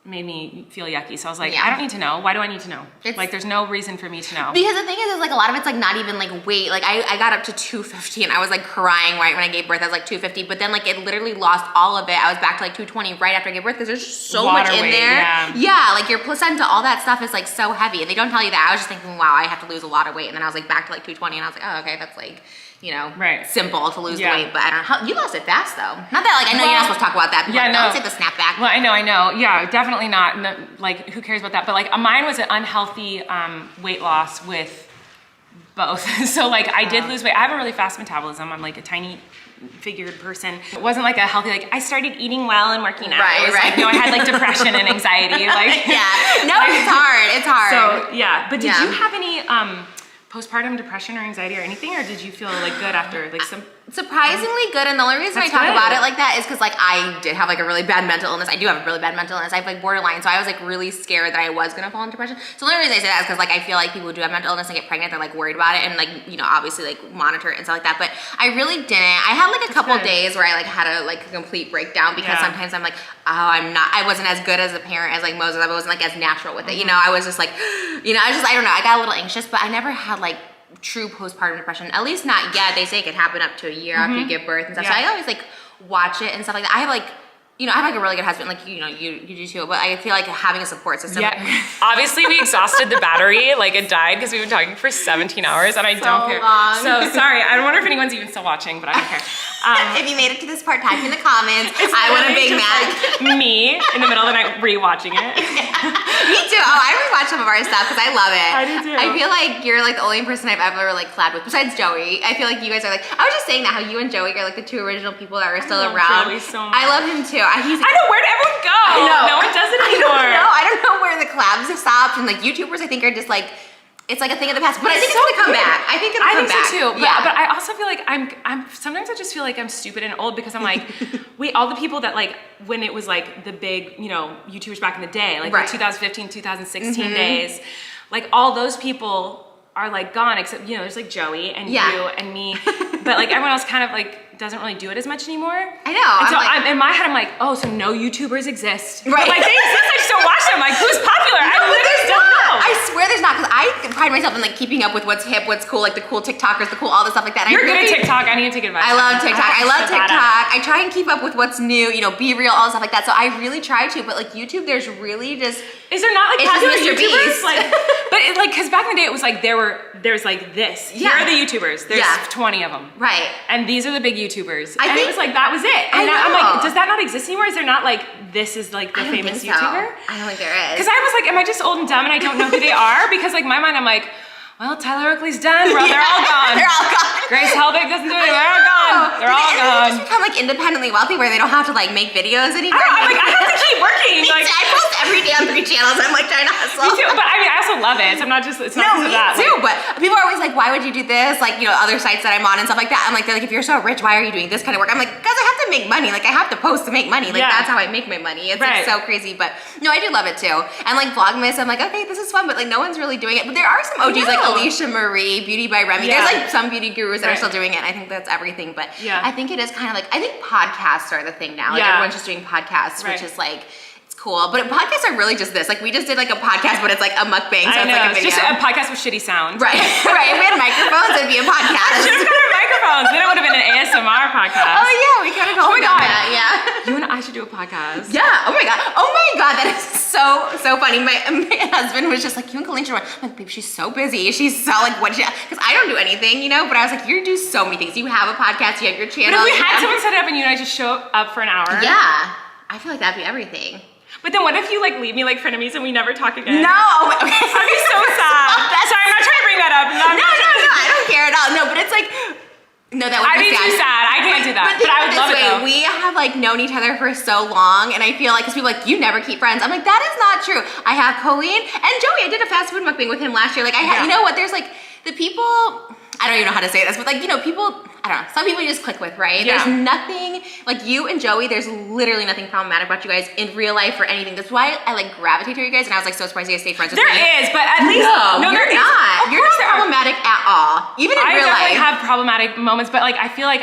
made me feel yucky. So I was like, I don't need to know. Why do I need to know? Like there's no reason for me to know. Because the thing is like a lot of it's like not even like weight. Like I got up to 250 and I was like crying right when I gave birth. I was like 250, but then like it literally lost all of it. I was back to like 220 right after I gave birth because there's just so much in there. Yeah, like your placenta, all that stuff is like so heavy. And they don't tell you that. I was just thinking, wow, I have to lose a lot of weight. And then I was like back to like 220 and I was like, oh, okay, that's like, you know, simple to lose the weight, but I don't know how, you lost it fast though. Not that like, I know you're not supposed to talk about that, but like, don't say the snapback. Well, I know. Yeah, definitely not. No, like who cares about that? But like mine was an unhealthy weight loss with both. So like I did lose weight. I have a really fast metabolism. I'm like a tiny figured person. It wasn't like a healthy, like I started eating well and working out. Right. Like, no, I had like depression and anxiety. Like no, it's hard. So yeah, but did you have any postpartum depression or anxiety or anything, or did you feel like good after like some? Surprisingly good, and the only reason I talk about it like that is because like I did have like a really bad mental illness. I do have a really bad mental illness. I have like borderline, so I was like really scared that I was gonna fall into depression. So the only reason I say that is because like I feel like people who do have mental illness and get pregnant, they're like worried about it and like, you know, obviously like monitor it and stuff like that. But I really didn't. I had like a couple days where I like had a like a complete breakdown because sometimes I'm like, oh, I wasn't as good as a parent as like Moses. I wasn't like as natural with it. You know, I was just like, you know, I don't know. I got a little anxious, but I never had like true postpartum depression, at least not yet. They say it could happen up to a year after you give birth and stuff. So I always like watch it and stuff like that. I have like, you know, I have like a really good husband, like, you know, you do too, but I feel like having a support system. Yeah, obviously we exhausted the battery, like it died because we've been talking for 17 hours and I don't care. So sorry, I wonder if anyone's even still watching, but I don't care. If you made it to this part, type in the comments, I want a Big Mac. Like me in the middle of the night rewatching it. Me too. Oh, I rewatch some of our stuff because I love it. I do too. I feel like you're like the only person I've ever like collabed with besides Joey. I feel like you guys are like, I was just saying that how you and Joey are like the two original people that are still around. Joey so much. I love him too. I know, where did everyone go? I know. No one does it anymore. I don't know where the collabs have stopped, and like YouTubers I think are just like, it's like a thing of the past, but I think it's gonna come back. I think it'll come back. I think so too. But I also feel like I'm sometimes I just feel like I'm stupid and old because I'm like, wait, all the people that like when it was like the big, you know, YouTubers back in the day, like the 2015, 2016 days, like all those people are like gone except, you know, there's like Joey and you and me, but like everyone else kind of like doesn't really do it as much anymore. I know. And so in my head, I'm like, oh, so no YouTubers exist. Right. But like they exist, I just don't watch them. Like who's popular? I literally don't know. I swear there's not, because I pride myself in like keeping up with what's hip, what's cool, like the cool TikTokers, the cool, all the stuff like that. You're good at TikTok. I need to take advice. I love TikTok. I love so TikTok. I try and keep up with what's new, you know, Be Real, all the stuff like that. So I really try to, but like YouTube, there's really just. Is there not like it's popular Mr. YouTubers? Beast. Like, but it, like, cause back in the day it was like there's like this. Here are the YouTubers. There's 20 of them. Right. And these are the big YouTubers. I and think, it was like that was it. And I now I'm know. like, does that not exist anymore? Is there not like this is like the famous think so. YouTuber? I don't think there is. Because I was like, am I just old and dumb and I don't know who they are? Because like my mind, I'm like, well, Tyler Oakley's done, bro. They're all gone. They're all gone. Grace Helbig doesn't do it. They're all gone. They're all They gone. just become like independently wealthy where they don't have to like make videos anymore. I'm like, I have to keep working. Me Like, too. I post every day on 3 channels. I'm like trying to hustle. me too. But I mean, I also love it. So I'm not just, it's not No, because me of that. too. Like, But people are always like, why would you do this? Like, you know, other sites that I'm on and stuff like that. I'm like, they're like, if you're so rich, why are you doing this kind of work? I'm like, because I have to make money. Like, I have to post to make money. Like, that's how I make my money. It's like so crazy. But no, I do love it too. And like Vlogmas, I'm like, okay, this is fun, but like no one's really doing it. But there are some OGs like Alicia Marie, Beauty by Remy. There's like some beauty gurus that are still doing it. I think that's everything. But I think it is kind of like, I think podcasts are the thing now. Like everyone's just doing podcasts, which is like, cool, but podcasts are really just this. Like we just did like a podcast, but it's like a mukbang, so it's like a video. It's just a podcast with shitty sound. Right, right. If we had microphones, it'd be a podcast. Should have got our microphones. Then it would have been an ASMR podcast. Oh yeah, we kind of told that. Yeah. You and I should do a podcast. Yeah. Oh my god. Oh my god. That is so funny. My husband was just like, you and Colleen should run. I'm like, babe, she's so busy. She's so like, what? Because I don't do anything, you know. But I was like, you do so many things. You have a podcast. You have your channel. But if we had someone set it up and you and I just show up for an hour. Yeah. I feel like that'd be everything. But then what if you like leave me like frenemies and we never talk again? No. Okay. I'd be so sad. Sorry, I'm not trying to bring that up. No, I don't care at all. No, but it's like, no, that would I'd be be too sad. I can't do that. But I would love it though. We have like known each other for so long, and I feel like, because people are like, you never keep friends. I'm like, that is not true. I have Colleen and Joey. I did a fast food mukbang with him last year. Like I had, you know what? There's like the people, I don't even know how to say this, but like, you know, people, I don't know, some people you just click with, right? Yeah. There's nothing, like you and Joey, there's literally nothing problematic about you guys in real life or anything. That's why I like gravitate to you guys, and I was like so surprised you guys stay friends with me. There is, but at least, no, you're not. You're not there problematic at all, even in real life. I definitely have problematic moments, but like I feel like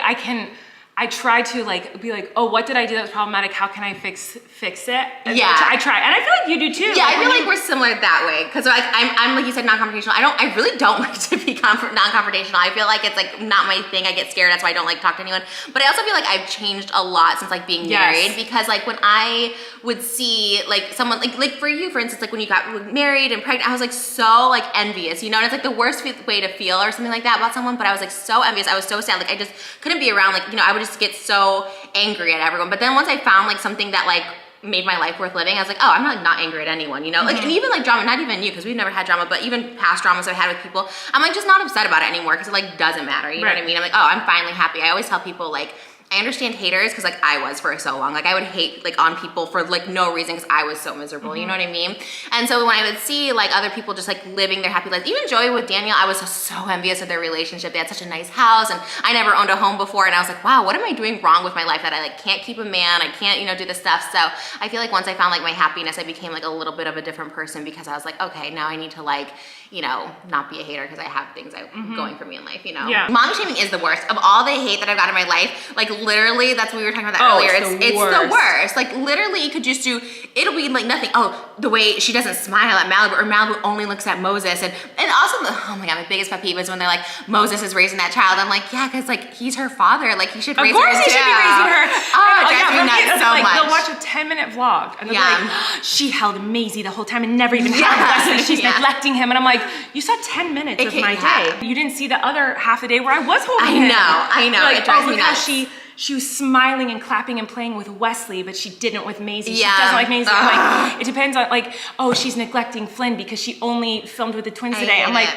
I try to like be like, oh, what did I do that was problematic? How can I fix it? And I try, and I feel like you do too. Yeah, like, I feel like we're similar that way, because like I'm like you said, non-confrontational. I really don't like to be non-confrontational. I feel like it's like not my thing. I get scared. That's why I don't like to talk to anyone. But I also feel like I've changed a lot since like being married, because like when I would see like someone like for you, for instance, like when you got married and pregnant, I was like so like envious, you know, and it's like the worst way to feel or something like that about someone. But I was like so envious. I was so sad. Like I just couldn't be around. Like, you know, I would just get so angry at everyone. But then once I found like something that like made my life worth living, I was like, oh, I'm not angry at anyone, you know? Like, and even like drama, not even you, because we've never had drama, but even past dramas I've had with people, I'm like just not upset about it anymore, because it like doesn't matter, you know what I mean? I'm like, oh, I'm finally happy. I always tell people like, I understand haters, because like I was for so long. Like I would hate like on people for like no reason, because I was so miserable, you know what I mean? And so when I would see like other people just like living their happy lives, even Joey with Daniel, I was so envious of their relationship. They had such a nice house, and I never owned a home before, and I was like, wow, what am I doing wrong with my life that I like can't keep a man, I can't, you know, do this stuff. So I feel like once I found like my happiness, I became like a little bit of a different person, because I was like, okay, now I need to like, you know, not be a hater, because I have things going for me in life, you know? Yeah. Mommy shaming is the worst. Of all the hate that I've got in my life, like literally, that's what we were talking about that earlier. It's the worst. Like literally you could just do, it'll be like nothing. Oh, the way she doesn't smile at Malibu, or Malibu only looks at Moses. And also, oh my God, my biggest pet peeve is when they're like, Moses is raising that child. I'm like, yeah, because like he's her father. Like he should raise her too. Of course he should be raising her. Oh, it drives me nuts so much. They'll watch a 10-minute vlog and they'll be like, she held Maisie the whole time and never even had a lesson. She's neglecting him. And I'm like, you saw 10 minutes of my day. You didn't see the other half a day where I was holding him. I know. Like, it drives me nuts. She was smiling and clapping and playing with Wesley, but she didn't with Maisie. She doesn't like Maisie. I'm like, it depends on like, oh, she's neglecting Flynn because she only filmed with the twins today. I'm like,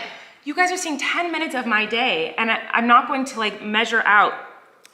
you guys are seeing 10 minutes of my day, and I'm not going to like measure out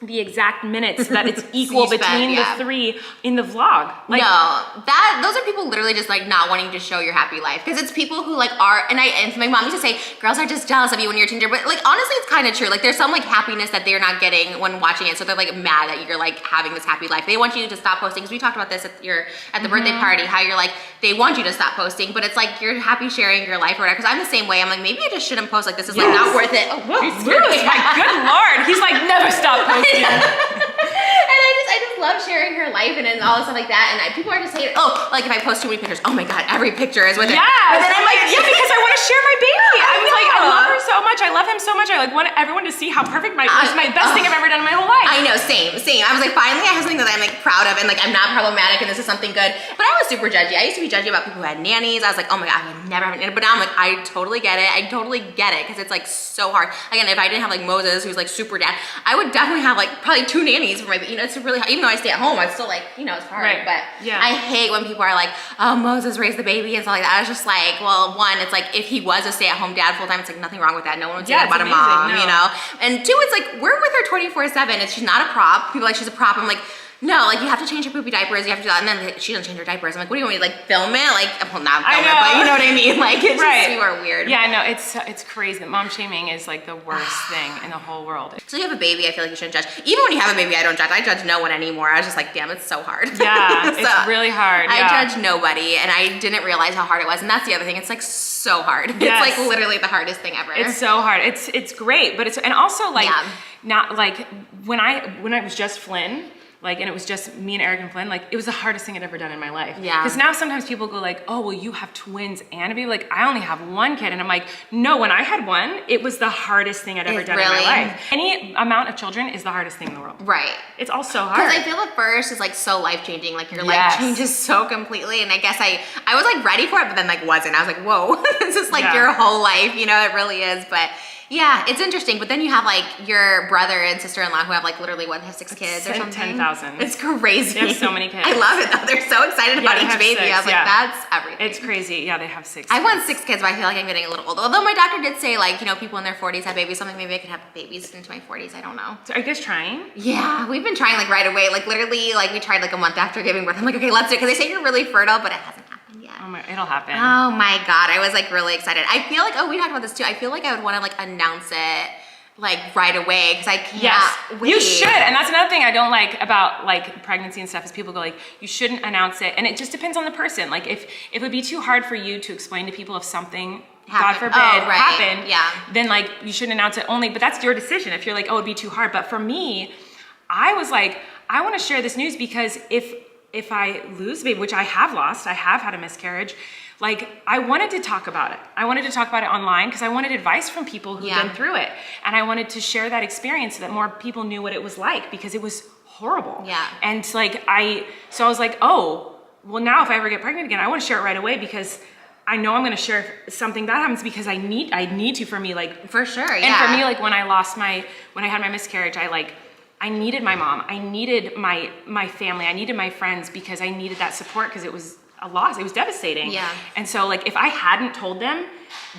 the exact minutes that it's equal between the three in the vlog. Like, no, those are people literally just like not wanting to show your happy life, because it's people who like are, and my mom used to say, girls are just jealous of you when you're a teenager, but like honestly it's kind of true. Like there's some like happiness that they're not getting when watching it, so they're like mad that you're like having this happy life. They want you to stop posting, because we talked about this at the birthday party, how you're like, they want you to stop posting, but it's like you're happy sharing your life or whatever. Because I'm the same way. I'm like, maybe I just shouldn't post. Like this is like not worth it. Oh, whoa, like, good Lord. He's like, never stop posting. And I just love sharing her life and all this stuff like that. And people are just hating. Oh, like if I post too many pictures, oh my God, every picture is with her. Yeah. But then I'm like, yeah, because I want to share my baby. I was like, I love her so much. I love him so much. I like want everyone to see how perfect it's my best thing I've ever done in my whole life. I know, same. I was like, finally I have something that I'm like proud of and like I'm not problematic and this is something good. But I was super judgy. I used to be judgy about people who had nannies. I was like, oh my God, I would never have a nanny. But now I'm like, I totally get it. I totally get it because it's like so hard. Again, if I didn't have like Moses, who's like super dad, I would definitely have like probably 2 nannies for my, it's really hard. Even though I stay at home, I'm still like, it's hard. Right. But yeah. I hate when people are like, oh, Moses raised the baby and stuff like that. I was just like, well, one, it's like if he was a stay-at-home dad full time, it's like nothing wrong with that. No one would say that about a mom, And 2, it's like we're with her 24/7 and she's not a prop. People are like she's a prop. I'm like, no, like you have to change your poopy diapers, you have to do that, and then like, she doesn't change her diapers. I'm like, what do you want me to like film it? Like, well, not film it, but you know what I mean? Like, it's just people are weird. Yeah, no, it's crazy. Mom shaming is like the worst thing in the whole world. So you have a baby, I feel like you shouldn't judge. Even when you have a baby, I don't judge. I judge no one anymore. I was just like, damn, it's so hard. Yeah, so it's really hard. I judge nobody, and I didn't realize how hard it was. And that's the other thing. It's like so hard. Yes. It's like literally the hardest thing ever. It's so hard. It's great, but and also like not like when I was just Flynn. Like, and it was just me and Eric and Flynn, like, it was the hardest thing I'd ever done in my life. Yeah. Because now sometimes people go like, oh, well, you have twins and a baby. Like, I only have 1 kid. And I'm like, no, when I had 1, it was the hardest thing I'd ever done in my life. Any amount of children is the hardest thing in the world. Right. It's all so hard. Because I feel the first is like so life-changing. Like, your life changes so completely. And I guess I was like ready for it, but then like wasn't. I was like, whoa, this is like your whole life. It really is. But yeah, it's interesting. But then you have like your brother and sister-in-law who have like literally have 6 kids or something. 10,000. It's crazy. They have so many kids. I love it though. They're so excited about each baby. 6, I was like, that's everything. It's crazy. Yeah, they have 6. I want 6 kids, but I feel like I'm getting a little old. Although my doctor did say like, people in their 40s have babies. Something maybe I could have babies into my 40s. I don't know. So are you guys trying? Yeah, we've been trying like right away. Like literally, like we tried like a month after giving birth. I'm like, okay, let's do it. Because they say you're really fertile, but it hasn't happened yet. Oh my, it'll happen. Oh my God, I was like really excited. I feel like, we talked about this too. I feel like I would want to like announce it like right away because I can't wait. You should, and that's another thing I don't like about like pregnancy and stuff is people go like, you shouldn't announce it, and it just depends on the person. Like if it would be too hard for you to explain to people if something, God forbid, happened, then like you shouldn't announce it only, but that's your decision. If you're like, oh, it'd be too hard. But for me, I was like, I want to share this news because if I lose the baby, which I have lost, I have had a miscarriage, like I wanted to talk about it. I wanted to talk about it online because I wanted advice from people who've been through it. And I wanted to share that experience so that more people knew what it was like because it was horrible. Yeah. And like so I was like, oh, well now if I ever get pregnant again, I want to share it right away because I know I'm going to share something that happens because I need to for me, like for sure. Yeah. And for me, like when I had my miscarriage, I needed my mom. I needed my family. I needed my friends because I needed that support because it was a loss. It was devastating. Yeah. And so like if I hadn't told them,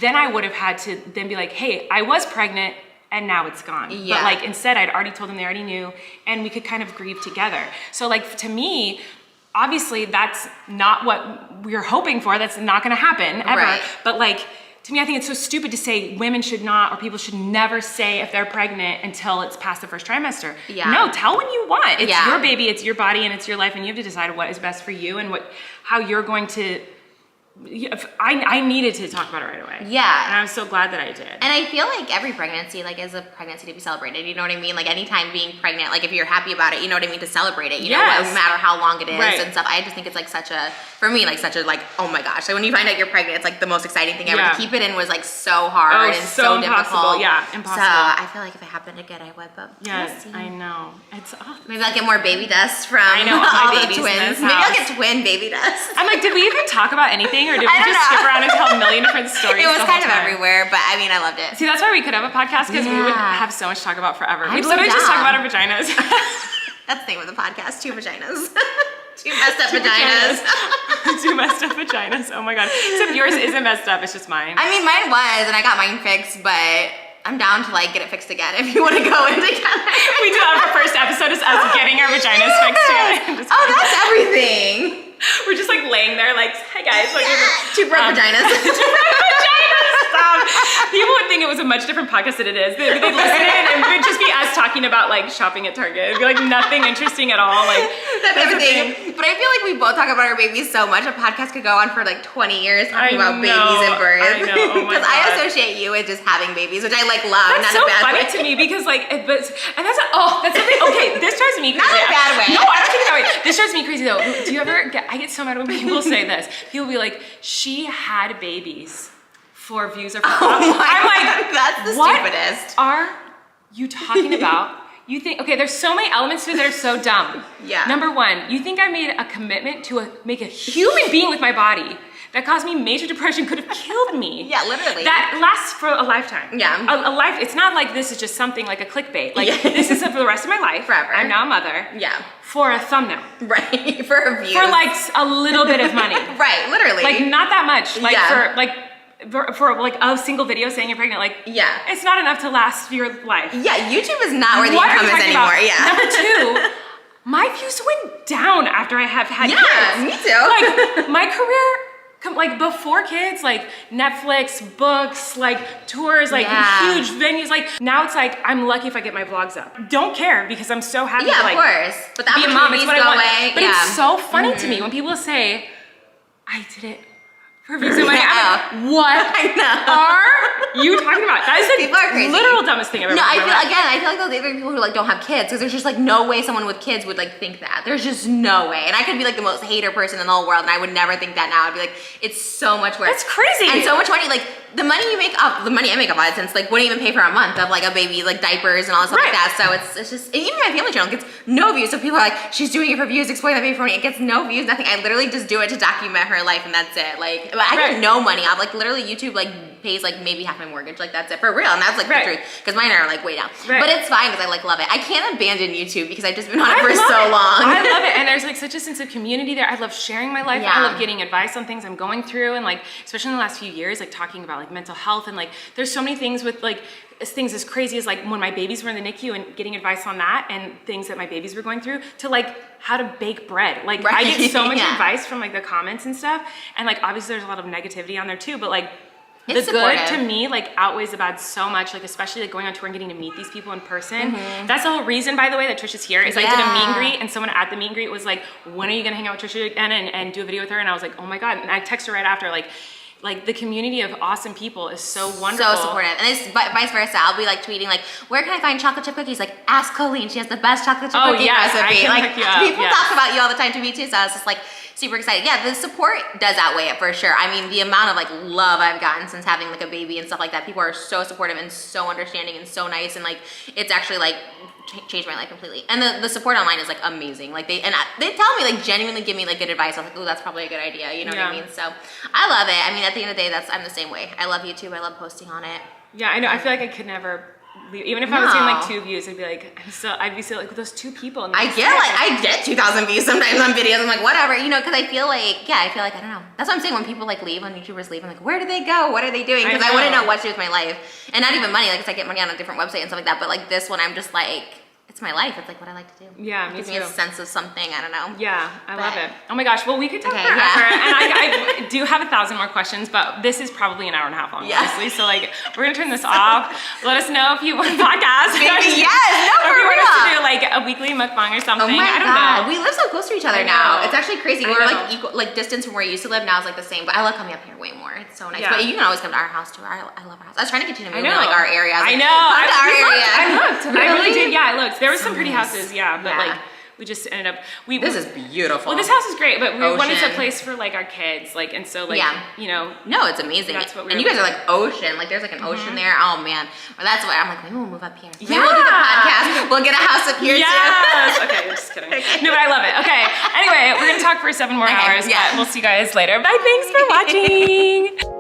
then I would have had to then be like, hey, I was pregnant and now it's gone. Yeah. But like instead I'd already told them, they already knew, and we could kind of grieve together. So like to me, obviously that's not what we're hoping for. That's not gonna happen ever. Right. But like to me, I think it's so stupid to say women should not, or people should never say if they're pregnant until it's past the first trimester. Yeah. No, tell when you want. It's your baby, it's your body, and it's your life, and you have to decide what is best for you and how you're going to. I needed to talk about it right away. Yeah. And I'm so glad that I did. And I feel like every pregnancy like is a pregnancy to be celebrated. You know what I mean? Like anytime being pregnant, like if you're happy about it, you know what I mean, to celebrate it. You know, no matter how long it is and stuff. I just think it's like such a oh my gosh. So when you find out you're pregnant, it's like the most exciting thing ever. To keep it in was like so hard and so difficult. Yeah, impossible. So I feel like if it happened again, I would. But yes, I know. Maybe I'll get more baby dust from all the twins. Maybe I'll get twin baby dust. I'm like, did we even talk about anything, or did we just skip around and tell a million different stories? It was kind of everywhere, but I mean, I loved it. See, that's why we could have a podcast because we would have so much to talk about forever. We'd literally just talk about our vaginas. That's the name of the podcast. 2 vaginas. 2 messed up vaginas. 2 messed up vaginas. Oh my God. Except yours isn't messed up. It's just mine. I mean, mine was, and I got mine fixed, but I'm down to like get it fixed again if you want to go in together. We do have our first episode is us getting our vaginas fixed together. Oh, that's everything. We're just like laying there like, hey guys. Like, 2 broke vaginas. 2 broke vaginas. Stop. People would think it was a much different podcast than it is. They'd listen in and it would just be us talking about like shopping at Target. It'd be like nothing interesting at all. Like that's everything. But I feel like we both talk about our babies so much. A podcast could go on for like 20 years talking about babies and birth. I know. Because I associate you with just having babies, which I like love. That's not so a bad funny way. to me because like, and that's something. Okay, this drives me crazy. Not in a bad way. No, I don't think that way. This drives me crazy though. Do you ever get? I get so mad when people say this. People be like, she had babies for views or for I'm like, that's the what stupidest. Are you talking about? You think, okay, there's so many elements to it that are so dumb. Yeah. Number one, you think I made a commitment to make a human being with my body that caused me major depression, could have killed me. Yeah, literally. That lasts for a lifetime. Yeah. A life, it's not like this is just something like a clickbait. Like this is for the rest of my life. Forever. I'm now a mother. Yeah. For a thumbnail. Right, for a view. For like a little bit of money. Right, literally. Like not that much. Like Yeah. for like a single video saying you're pregnant, like Yeah. it's not enough to last your life. Yeah, YouTube is not where the What are income you is talking anymore. about? Yeah. Number two, my views went down after I have had Yeah, kids. me too. Like my career, like before kids, like Netflix, books, like tours, like huge venues. Like now it's like I'm lucky if I get my vlogs up. Don't care because I'm so happy. Yeah, to, like, of course. But the be a mom. It's what I want. away. But it's so funny to me when people say, "I did it for views." I'm like, what are you talking about? That is the People are crazy. literal dumbest thing I've ever No, heard. I feel like those other people who like don't have kids, because there's just like no way someone with kids would like think that. There's just no way. And I could be like the most hater person in the whole world, and I would never think that now. I'd be like, it's so much work. That's crazy. And so much money, like the money you make off, the money I make off AdSense, like wouldn't even pay for a month of like a baby, like diapers and all this stuff like that. So it's just, and even my family channel gets no views. So people are like, she's doing it for views, exploiting that baby for money. It gets no views, nothing. I literally just do it to document her life, and that's it. Like, but I get no money off. Like literally YouTube like pays like maybe half my mortgage. Like that's it for real. And that's like the truth, because mine are like way down. But it's fine because I like love it. I can't abandon YouTube because I've just been on it for so long. I love it. And there's like such a sense of community there. I love sharing my life. I love getting advice on things I'm going through, and like especially in the last few years, like talking about like mental health, and like there's so many things with like things as crazy as like when my babies were in the NICU and getting advice on that and things that my babies were going through, to like how to bake bread. Like I get so much advice from like the comments and stuff, and like obviously there's a lot of negativity on there too, but like it's the supportive. good to me like outweighs the bad so much, like especially like going on tour and getting to meet these people in person. That's the whole reason, by the way, that Trisha's here is I did a meet and greet, and someone at the meet and greet was like, when are you gonna hang out with Trisha again and do a video with her? And I was like, oh my God. And I texted her right after, like the community of awesome people is so wonderful. So supportive. And it's vice versa. I'll be like tweeting like, where can I find chocolate chip cookies? Like, ask Colleen. She has the best chocolate chip cookie recipe. Like people talk about you all the time to me too. So I was just like super excited. Yeah, the support does outweigh it for sure. I mean, the amount of like love I've gotten since having like a baby and stuff like that. People are so supportive and so understanding and so nice, and like it's actually like changed my life completely. And the support online is like amazing. Like they tell me, like genuinely give me like good advice. I'm like, oh, that's probably a good idea. You know what I mean? So I love it. I mean, at the end of the day, I'm the same way. I love YouTube. I love posting on it. Yeah, I know. I feel like I could never leave. Even if I was getting like 2 views, I'd be like, I'd be still like, those 2 people. And I get 2,000 views sometimes on videos. I'm like, whatever, you know, because I feel like, I don't know. That's what I'm saying. When people like leave, when YouTubers leave, I'm like, where do they go? What are they doing? Because I want to know what to do with my life. And not even money, like, because I get money on a different website and stuff like that. But like this one, I'm just like, it's my life. It's like what I like to do. Yeah, it gives me a sense of something. I don't know. Yeah, I love it. Oh my gosh. Well, we could talk forever. And I do have 1,000 more questions, but this is probably an hour and a half long, honestly. So like, we're gonna turn this off. Let us know if you want a podcast. Maybe, yes. No, for real. Or if you want us to do like a weekly mukbang or something. Oh my I don't know. We live so close to each other now. It's actually crazy. We're like equal, like distance from where you used to live now is like the same. But I love coming up here way more. It's so nice. But you can always come to our house too. I love our house. I was trying to get you to move to like our area. I know. Come to our area. I looked. I really did. Yeah, I looked. There were some pretty houses. Yeah, but like we just ended up. This is beautiful. Well, this house is great, but we wanted a place for like our kids, like, and so like you know. No, it's amazing. That's what we. And you guys are like ocean. Like there's like an ocean there. Oh man, well, that's what I'm like. Maybe we'll move up here. Maybe we'll do the podcast. We'll get a house up here too. Okay, just kidding. No, but I love it. Okay. Anyway, we're gonna talk for 7 more hours. But we'll see you guys later. Bye. Thanks for watching.